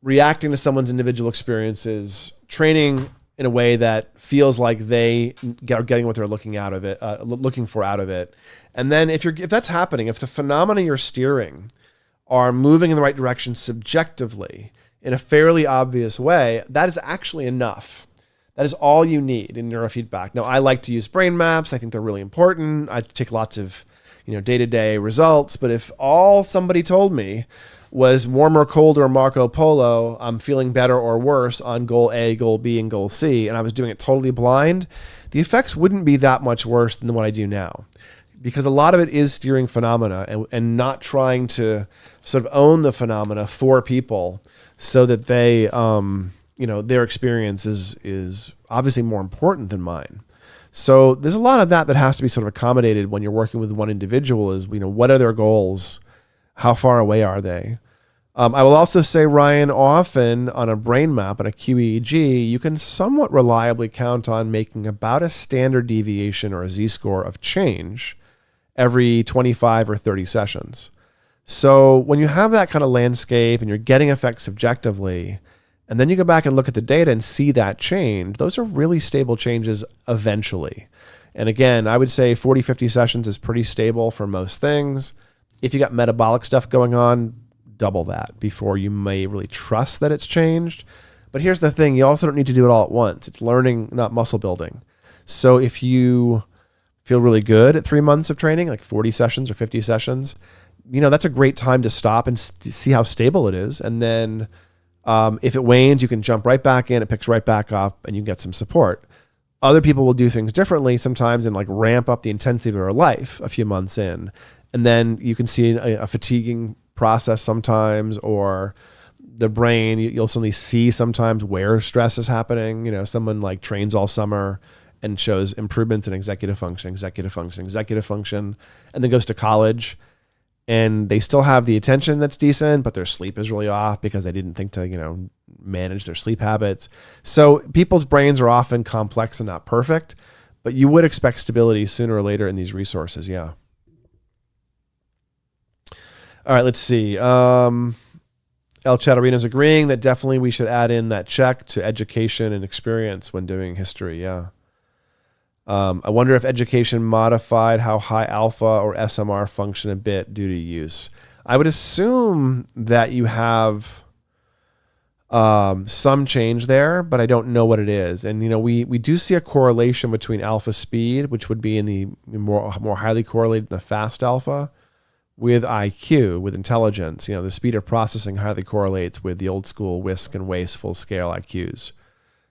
reacting to someone's individual experiences, training in a way that feels like they are getting what they're looking for out of it. And then if that's happening, if the phenomena you're steering are moving in the right direction subjectively in a fairly obvious way, that is actually enough. That is all you need in neurofeedback. Now, I like to use brain maps. I think they're really important. I take lots of, day-to-day results. But if all somebody told me was warmer, colder, Marco Polo, I'm feeling better or worse on goal A, goal B, and goal C, and I was doing it totally blind, the effects wouldn't be that much worse than what I do now. Because a lot of it is steering phenomena and not trying to sort of own the phenomena for people so that they their experience is obviously more important than mine. So there's a lot of that has to be sort of accommodated when you're working with one individual is, what are their goals? How far away are they? I will also say, Ryan, often on a brain map and a qEEG, you can somewhat reliably count on making about a standard deviation or a Z-score of change every 25 or 30 sessions. So when you have that kind of landscape and you're getting effects subjectively, and then you go back and look at the data and see that change, those are really stable changes eventually. And again, I would say 40, 50 sessions is pretty stable for most things. If you got metabolic stuff going on, double that before you may really trust that it's changed. But here's the thing, you also don't need to do it all at once. It's learning, not muscle building. So if you feel really good at 3 months of training, like 40 sessions or 50 sessions, that's a great time to stop and see how stable it is. And then if it wanes, you can jump right back in, it picks right back up, and you get some support. Other people will do things differently sometimes and ramp up the intensity of their life a few months in. And then you can see a fatiguing process sometimes, or the brain, you'll suddenly see sometimes where stress is happening. Someone trains all summer and shows improvements in executive function, and then goes to college and they still have the attention that's decent, but their sleep is really off because they didn't think to, manage their sleep habits. So people's brains are often complex and not perfect, but you would expect stability sooner or later in these resources. Yeah. All right, let's see. El Chatarino's agreeing that definitely we should add in that check to education and experience when doing history. Yeah. I wonder if education modified how high alpha or SMR function a bit due to use. I would assume that you have some change there, but I don't know what it is. And, we do see a correlation between alpha speed, which would be in the more highly correlated in the fast alpha, with IQ, with intelligence. The speed of processing highly correlates with the old school whisk and waste full scale IQs.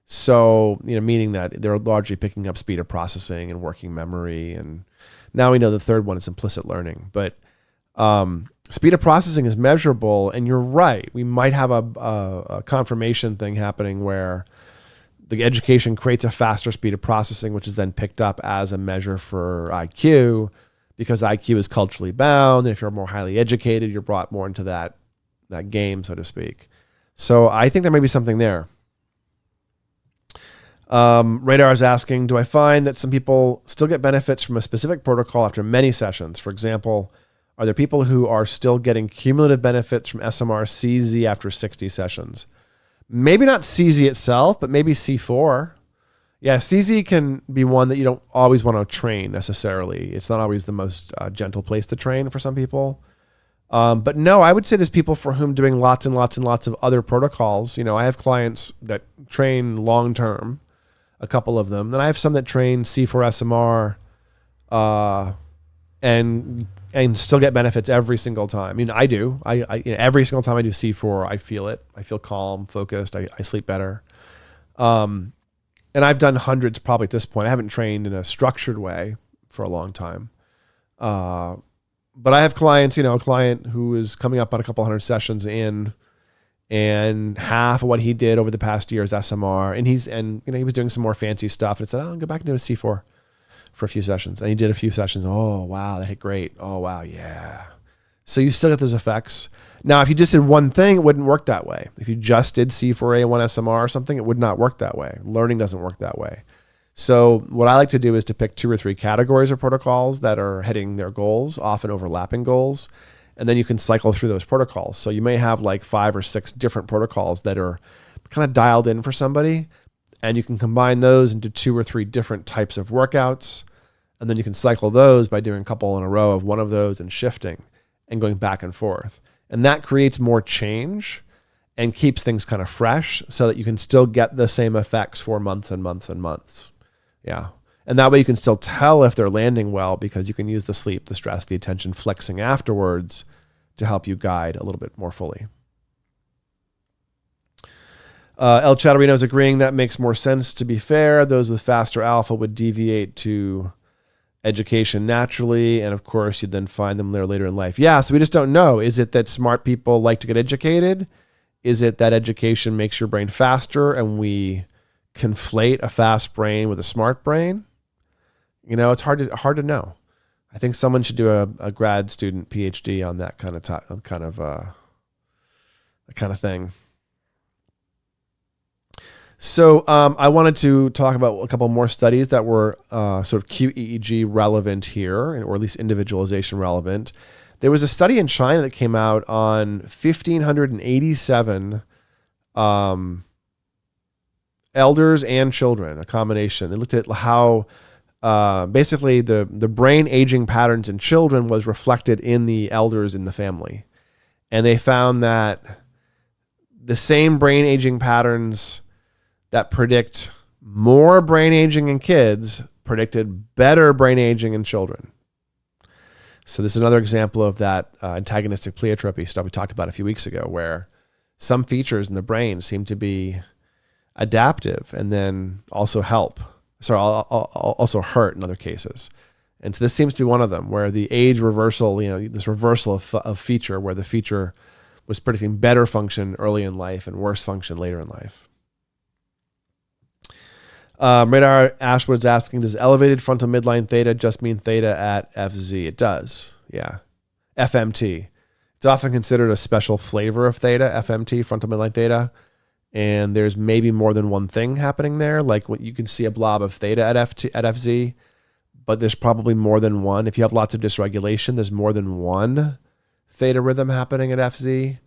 So, meaning that they're largely picking up speed of processing and working memory. And now we know the third one is implicit learning. But speed of processing is measurable. And you're right. We might have a confirmation thing happening where the education creates a faster speed of processing, which is then picked up as a measure for IQ, because IQ is culturally bound. And if you're more highly educated, you're brought more into that game, so to speak. So I think there may be something there. Radar is asking, do I find that some people still get benefits from a specific protocol after many sessions? For example, are there people who are still getting cumulative benefits from SMR CZ after 60 sessions? Maybe not CZ itself, but maybe C4. Yeah, CZ can be one that you don't always want to train necessarily. It's not always the most gentle place to train for some people. But no, I would say there's people for whom doing lots and lots and lots of other protocols. I have clients that train long-term, a couple of them. Then I have some that train C4 SMR and still get benefits every single time. I do. I every single time I do C4, I feel it. I feel calm, focused. I sleep better. And I've done hundreds probably at this point. I haven't trained in a structured way for a long time. But I have clients, a client who is coming up on a couple hundred sessions in, and half of what he did over the past year is SMR. And he was doing some more fancy stuff, and said, I'll go back and do a C4 for a few sessions. And he did a few sessions. Oh, wow, that hit great. Oh, wow, yeah. So you still get those effects. Now, if you just did one thing, it wouldn't work that way. If you just did C4A1 SMR or something, it would not work that way. Learning doesn't work that way. So what I like to do is to pick 2 or 3 categories of protocols that are hitting their goals, often overlapping goals, and then you can cycle through those protocols. So you may have 5 or 6 different protocols that are kind of dialed in for somebody, and you can combine those into 2 or 3 different types of workouts, and then you can cycle those by doing a couple in a row of one of those and shifting and going back and forth. And that creates more change and keeps things kind of fresh so that you can still get the same effects for months and months and months. Yeah. And that way you can still tell if they're landing well, because you can use the sleep, the stress, the attention flexing afterwards to help you guide a little bit more fully. El Chatarino is agreeing that makes more sense. To be fair, those with faster alpha would deviate to education naturally, and of course you'd then find them there later in life. Yeah, so we just don't know. Is it that smart people like to get educated? Is it that education makes your brain faster and we conflate a fast brain with a smart brain? It's hard to know. I think someone should do a grad student PhD on that kind of thing. So I wanted to talk about a couple more studies that were sort of qEEG relevant here, or at least individualization relevant. There was a study in China that came out on 1,587 elders and children, a combination. They looked at how basically the brain aging patterns in children was reflected in the elders in the family. And they found that the same brain aging patterns that predict more brain aging in kids predicted better brain aging in children. So this is another example of that antagonistic pleiotropy stuff we talked about a few weeks ago, where some features in the brain seem to be adaptive and then also also hurt in other cases. And so this seems to be one of them, where the age reversal, this reversal of feature, where the feature was predicting better function early in life and worse function later in life. Radar Ashwood's asking, does elevated frontal midline theta just mean theta at FZ? It does. Yeah. FMT. It's often considered a special flavor of theta, FMT, frontal midline theta. And there's maybe more than one thing happening there. Like what you can see a blob of theta at FZ, but there's probably more than one. If you have lots of dysregulation, there's more than one theta rhythm happening at FZ.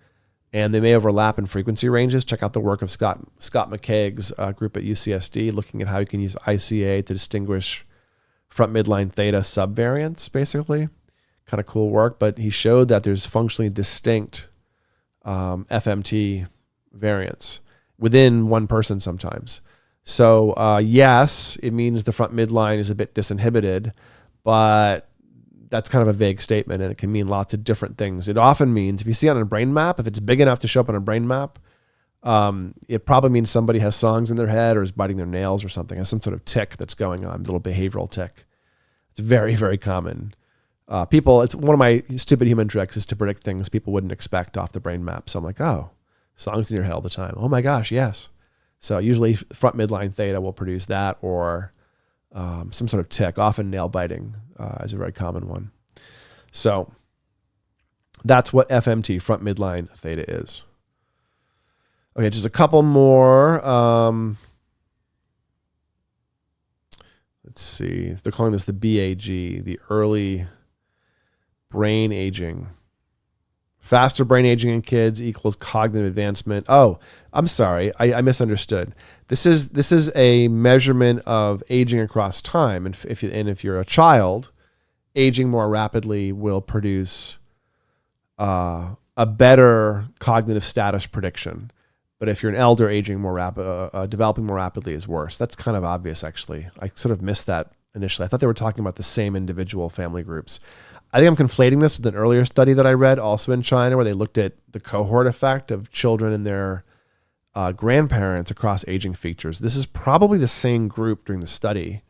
And they may overlap in frequency ranges. Check out the work of Scott McCaig's group at UCSD, looking at how you can use ICA to distinguish front midline theta subvariants, basically. Kind of cool work, but he showed that there's functionally distinct FMT variants within one person sometimes. So yes, it means the front midline is a bit disinhibited, but that's kind of a vague statement, and it can mean lots of different things. It often means, if you see it on a brain map, if it's big enough to show up on a brain map, it probably means somebody has songs in their head or is biting their nails or something, has some sort of tick that's going on, a little behavioral tick. It's very, very common. It's one of my stupid human tricks is to predict things people wouldn't expect off the brain map. So I'm like, oh, songs in your head all the time. Oh my gosh, yes. So usually front midline theta will produce that, or some sort of tick, often nail biting is a very common one. So that's what FMT, front midline theta, is. Okay, just a couple more. Let's see. They're calling this the BAG, the early brain aging. Faster brain aging in kids equals cognitive advancement. Oh, I'm sorry. I misunderstood. This is a measurement of aging across time. And if you're a child, aging more rapidly will produce a better cognitive status prediction. But if you're an elder, aging more developing more rapidly is worse. That's kind of obvious, actually. I sort of missed that initially. I thought they were talking about the same individual family groups. I think I'm conflating this with an earlier study that I read, also in China, where they looked at the cohort effect of children and their grandparents across aging features. This is probably the same group during the study.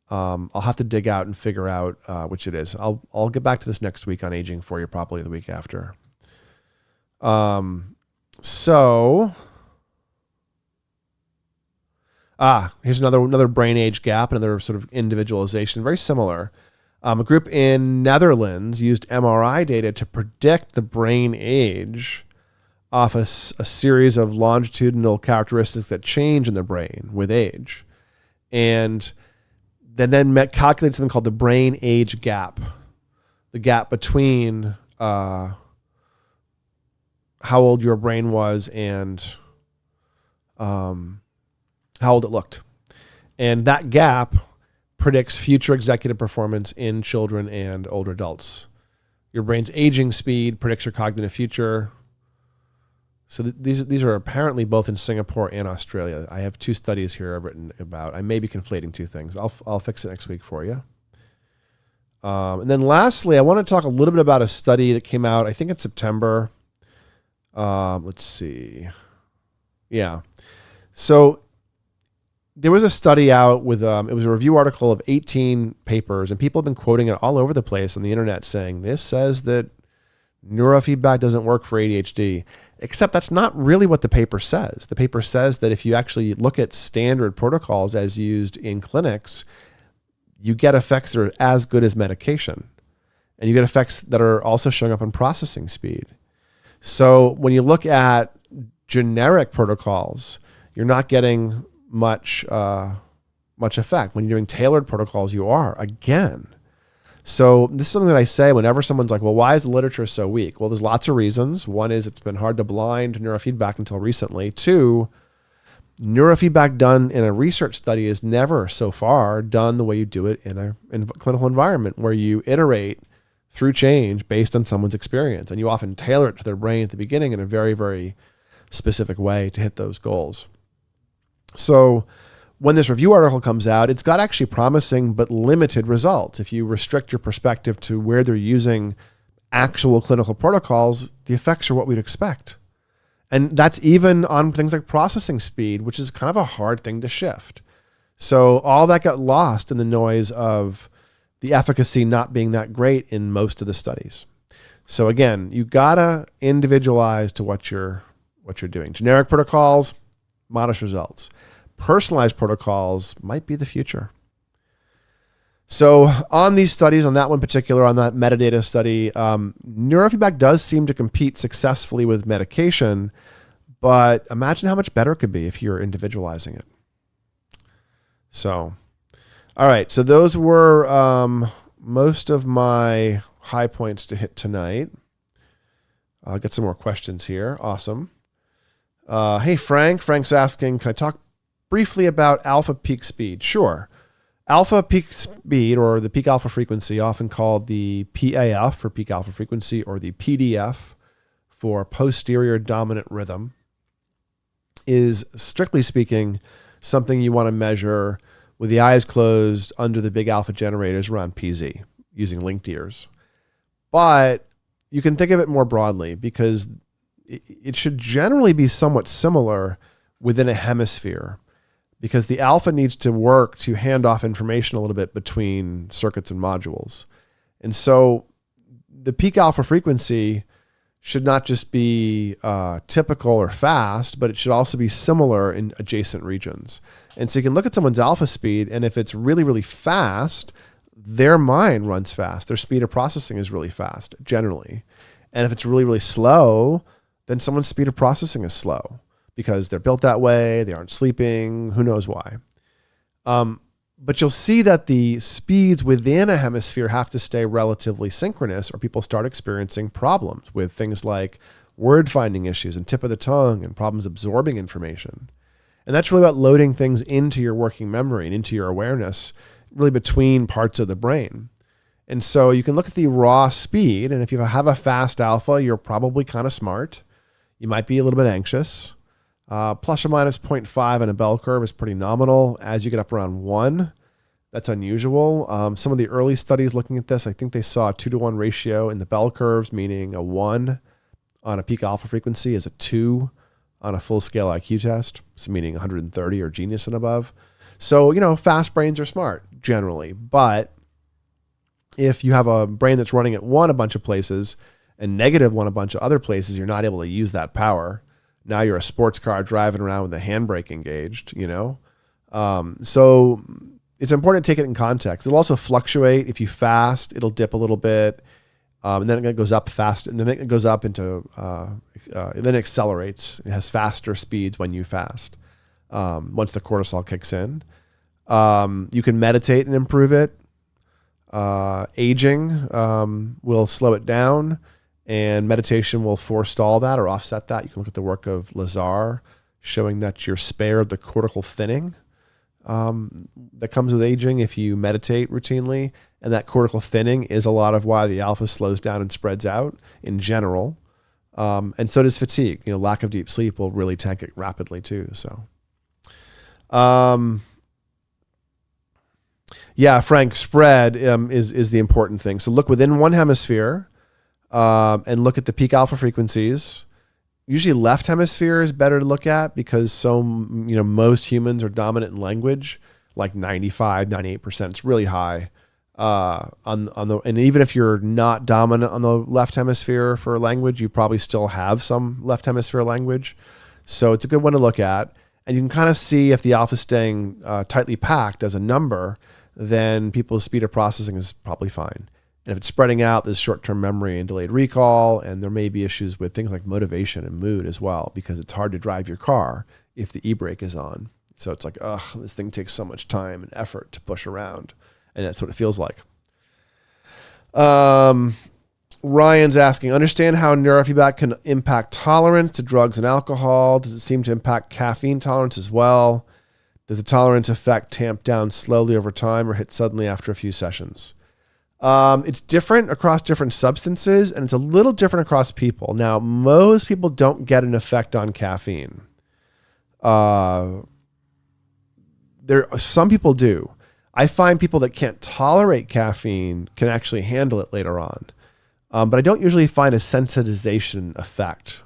I'll have to dig out and figure out which it is. I'll get back to this next week on aging for you, probably the week after. Here's another brain age gap, another sort of individualization, very similar. A group in Netherlands used MRI data to predict the brain age off a series of longitudinal characteristics that change in the brain with age. And then calculated something called the brain age gap, the gap between how old your brain was and how old it looked. And that gap predicts future executive performance in children and older adults. Your brain's aging speed predicts your cognitive future. So these are apparently both in Singapore and Australia. I have two studies here I've written about. I may be conflating two things. I'll fix it next week for you. And then lastly, I want to talk a little bit about a study that came out, I think in September. Let's see. Yeah. So there was a study out with, it was a review article of 18 papers, and people have been quoting it all over the place on the internet saying, this says that Neurofeedback doesn't work for ADHD, except that's not really what the paper says. The paper says that if you actually look at standard protocols as used in clinics, you get effects that are as good as medication. And you get effects that are also showing up on processing speed. So when you look at generic protocols, you're not getting much effect. When you're doing tailored protocols, you are, again. So this is something that I say whenever someone's like, well, why is the literature so weak? Well, there's lots of reasons. One is it's been hard to blind neurofeedback until recently. Two, neurofeedback done in a research study is never so far done the way you do it in a clinical environment where you iterate through change based on someone's experience. And you often tailor it to their brain at the beginning in a very, very specific way to hit those goals. So when this review article comes out, it's got actually promising but limited results. If you restrict your perspective to where they're using actual clinical protocols, the effects are what we'd expect. And that's even on things like processing speed, which is kind of a hard thing to shift. So all that got lost in the noise of the efficacy not being that great in most of the studies. So again, you gotta individualize to what you're doing. Generic protocols, modest results. Personalized protocols might be the future. So on these studies, on that one particular, on that metadata study, neurofeedback does seem to compete successfully with medication, but imagine how much better it could be if you're individualizing it. So, all right. So those were most of my high points to hit tonight. I'll get some more questions here. Awesome. Hey, Frank. Frank's asking, can I talk briefly about alpha peak speed? Sure. Alpha peak speed, or the peak alpha frequency, often called the PAF for peak alpha frequency, or the PDF for posterior dominant rhythm, is strictly speaking something you want to measure with the eyes closed under the big alpha generators around PZ using linked ears. But you can think of it more broadly because it should generally be somewhat similar within a hemisphere, because the alpha needs to work to hand off information a little bit between circuits and modules. And so the peak alpha frequency should not just be typical or fast, but it should also be similar in adjacent regions. And so you can look at someone's alpha speed, and if it's really, really fast, their mind runs fast. Their speed of processing is really fast, generally. And if it's really, really slow, then someone's speed of processing is slow, because they're built that way, they aren't sleeping, who knows why. But you'll see that the speeds within a hemisphere have to stay relatively synchronous, or people start experiencing problems with things like word finding issues and tip of the tongue and problems absorbing information. And that's really about loading things into your working memory and into your awareness, really between parts of the brain. And so you can look at the raw speed, and if you have a fast alpha, you're probably kind of smart. You might be a little bit anxious. Plus or minus 0.5 on a bell curve is pretty nominal. As you get up around 1, that's unusual. Some of the early studies looking at this, I think they saw a 2-to-1 ratio in the bell curves, meaning a 1 on a peak alpha frequency is a 2 on a full scale IQ test, so meaning 130 or genius and above. So, fast brains are smart generally, but if you have a brain that's running at 1 a bunch of places and -1 a bunch of other places, you're not able to use that power. Now you're a sports car driving around with the handbrake engaged, So it's important to take it in context. It'll also fluctuate. If you fast, it'll dip a little bit. And then it goes up fast. And then it goes up into, and then it accelerates. It has faster speeds when you fast. Once the cortisol kicks in, you can meditate and improve it. Aging will slow it down, and meditation will forestall that or offset that. You can look at the work of Lazar, showing that you're spared the cortical thinning that comes with aging if you meditate routinely. And that cortical thinning is a lot of why the alpha slows down and spreads out in general. And so does fatigue. Lack of deep sleep will really tank it rapidly too. So, yeah, Frank, spread is the important thing. So look within one hemisphere and look at the peak alpha frequencies. Usually left hemisphere is better to look at because most humans are dominant in language, like 95, 98%. It's really high. and even if you're not dominant on the left hemisphere for language, you probably still have some left hemisphere language. So it's a good one to look at. And you can kind of see if the alpha is staying tightly packed as a number, then people's speed of processing is probably fine. And if it's spreading out, there's short-term memory and delayed recall, and there may be issues with things like motivation and mood as well, because it's hard to drive your car if the e-brake is on. So it's like, ugh, this thing takes so much time and effort to push around. And that's what it feels like. Ryan's asking, understand how neurofeedback can impact tolerance to drugs and alcohol. Does it seem to impact caffeine tolerance as well? Does the tolerance effect tamp down slowly over time or hit suddenly after a few sessions? It's different across different substances, and it's a little different across people. Now, most people don't get an effect on caffeine. Some people do. I find people that can't tolerate caffeine can actually handle it later on. But I don't usually find a sensitization effect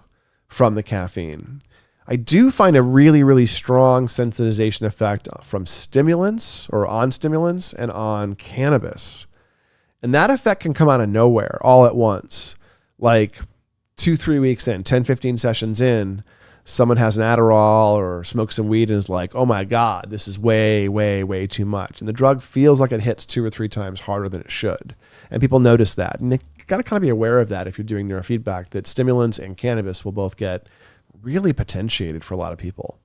from the caffeine. I do find a really, really strong sensitization effect from stimulants or on stimulants and on cannabis. And that effect can come out of nowhere all at once. Like 2-3 weeks in, 10, 15 sessions in, someone has an Adderall or smokes some weed and is like, oh my God, this is way, way, way too much. And the drug feels like it hits 2 or 3 times harder than it should. And people notice that. And they got to kind of be aware of that if you're doing neurofeedback, that stimulants and cannabis will both get really potentiated for a lot of people.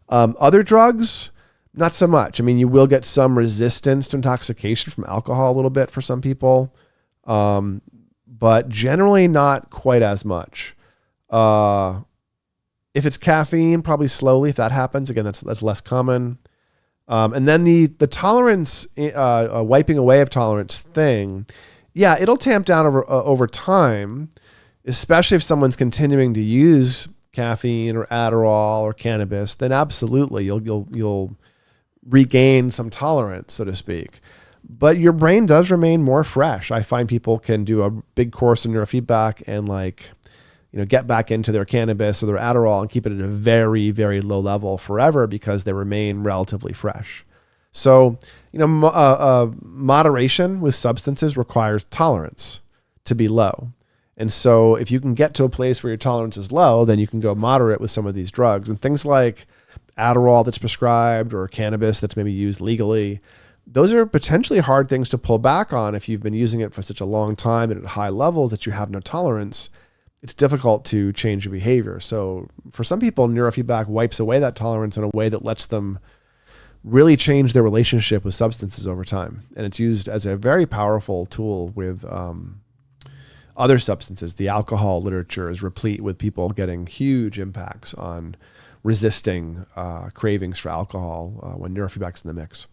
Other drugs, not so much. I mean, you will get some resistance to intoxication from alcohol a little bit for some people, but generally not quite as much. If it's caffeine, probably slowly. If that happens, again, that's less common. And then the tolerance, wiping away of tolerance thing, yeah, it'll tamp down over time, especially if someone's continuing to use caffeine or Adderall or cannabis. Then absolutely, you'll regain some tolerance, so to speak. But your brain does remain more fresh. I find people can do a big course in neurofeedback and get back into their cannabis or their Adderall and keep it at a very, very low level forever because they remain relatively fresh. So, moderation with substances requires tolerance to be low. And so if you can get to a place where your tolerance is low, then you can go moderate with some of these drugs. And things like Adderall that's prescribed or cannabis that's maybe used legally, those are potentially hard things to pull back on if you've been using it for such a long time and at high levels that you have no tolerance. It's difficult to change your behavior. So for some people, neurofeedback wipes away that tolerance in a way that lets them really change their relationship with substances over time. And it's used as a very powerful tool with other substances. The alcohol literature is replete with people getting huge impacts on resisting cravings for alcohol when neurofeedback's in the mix.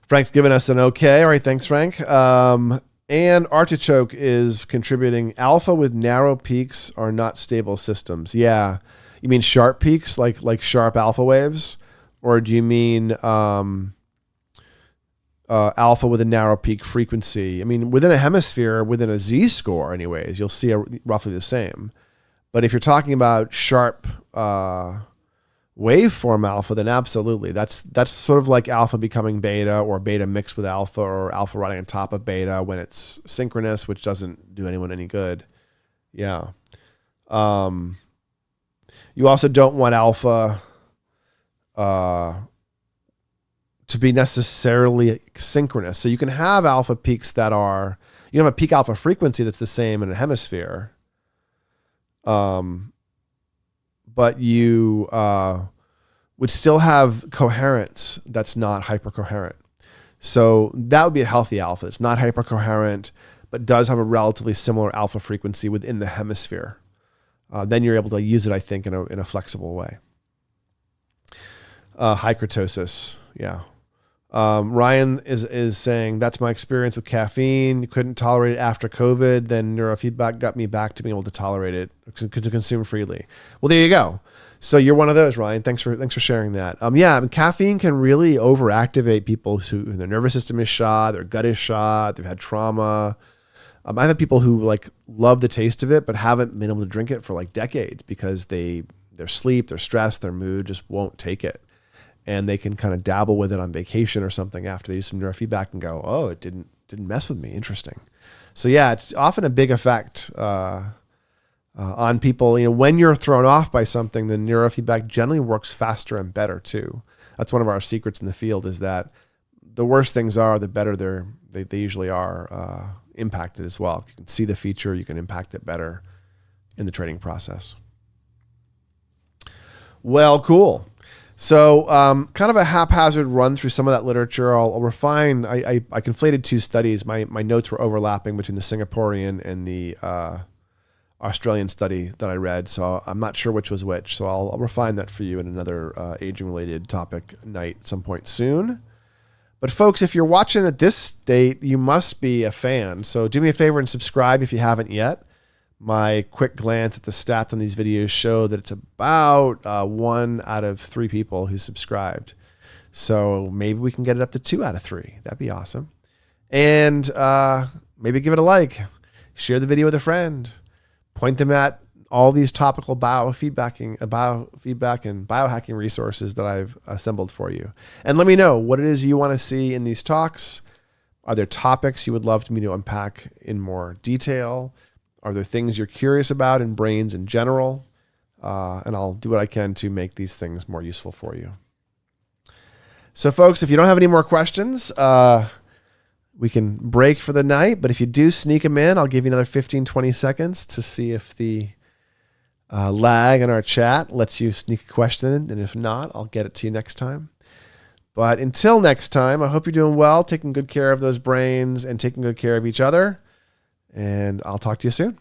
Frank's given us an okay. All right, thanks, Frank. And Artichoke is contributing. Alpha with narrow peaks are not stable systems. Yeah. You mean sharp peaks, like sharp alpha waves? Or do you mean alpha with a narrow peak frequency? I mean, within a hemisphere, within a Z-score anyways, you'll see roughly the same. But if you're talking about sharp waveform alpha, then absolutely. That's sort of like alpha becoming beta or beta mixed with alpha or alpha riding on top of beta when it's synchronous, which doesn't do anyone any good. Yeah. You also don't want alpha to be necessarily synchronous. So you can have alpha peaks that are, you have a peak alpha frequency that's the same in a hemisphere. But you would still have coherence that's not hypercoherent. So that would be a healthy alpha. It's not hypercoherent, but does have a relatively similar alpha frequency within the hemisphere. Then you're able to use it, I think, in a flexible way. High kurtosis, yeah. Ryan is saying, that's my experience with caffeine. Couldn't tolerate it after COVID. Then neurofeedback got me back to being able to tolerate it, to consume freely. Well, there you go. So you're one of those, Ryan. Thanks for sharing that. Caffeine can really overactivate people who their nervous system is shot, their gut is shot, they've had trauma. I've had people who love the taste of it, but haven't been able to drink it for decades because their sleep, their stress, their mood just won't take it. and they can kind of dabble with it on vacation or something after they do some neurofeedback and go, oh, it didn't mess with me. Interesting. So yeah, it's often a big effect on people. When you're thrown off by something, the neurofeedback generally works faster and better too. That's one of our secrets in the field, is that the worse things are, the better they usually are impacted as well. If you can see the feature, you can impact it better in the training process. Well, cool. So kind of a haphazard run through some of that literature. I'll refine. I conflated two studies. My notes were overlapping between the Singaporean and the Australian study that I read. So I'm not sure which was which. So I'll refine that for you in another aging-related topic night at some point soon. But folks, if you're watching at this state, you must be a fan. So do me a favor and subscribe if you haven't yet. My quick glance at the stats on these videos show that it's about 1 out of 3 people who subscribed. So maybe we can get it up to 2 out of 3. That'd be awesome. And maybe give it a like. Share the video with a friend. Point them at all these topical biofeedback and biohacking resources that I've assembled for you. And let me know what it is you want to see in these talks. Are there topics you would love me to unpack in more detail? Are there things you're curious about in brains in general? And I'll do what I can to make these things more useful for you. So folks, if you don't have any more questions, we can break for the night. But if you do sneak them in, I'll give you another 15, 20 seconds to see if the lag in our chat lets you sneak a question in. And if not, I'll get it to you next time. But until next time, I hope you're doing well, taking good care of those brains and taking good care of each other. And I'll talk to you soon.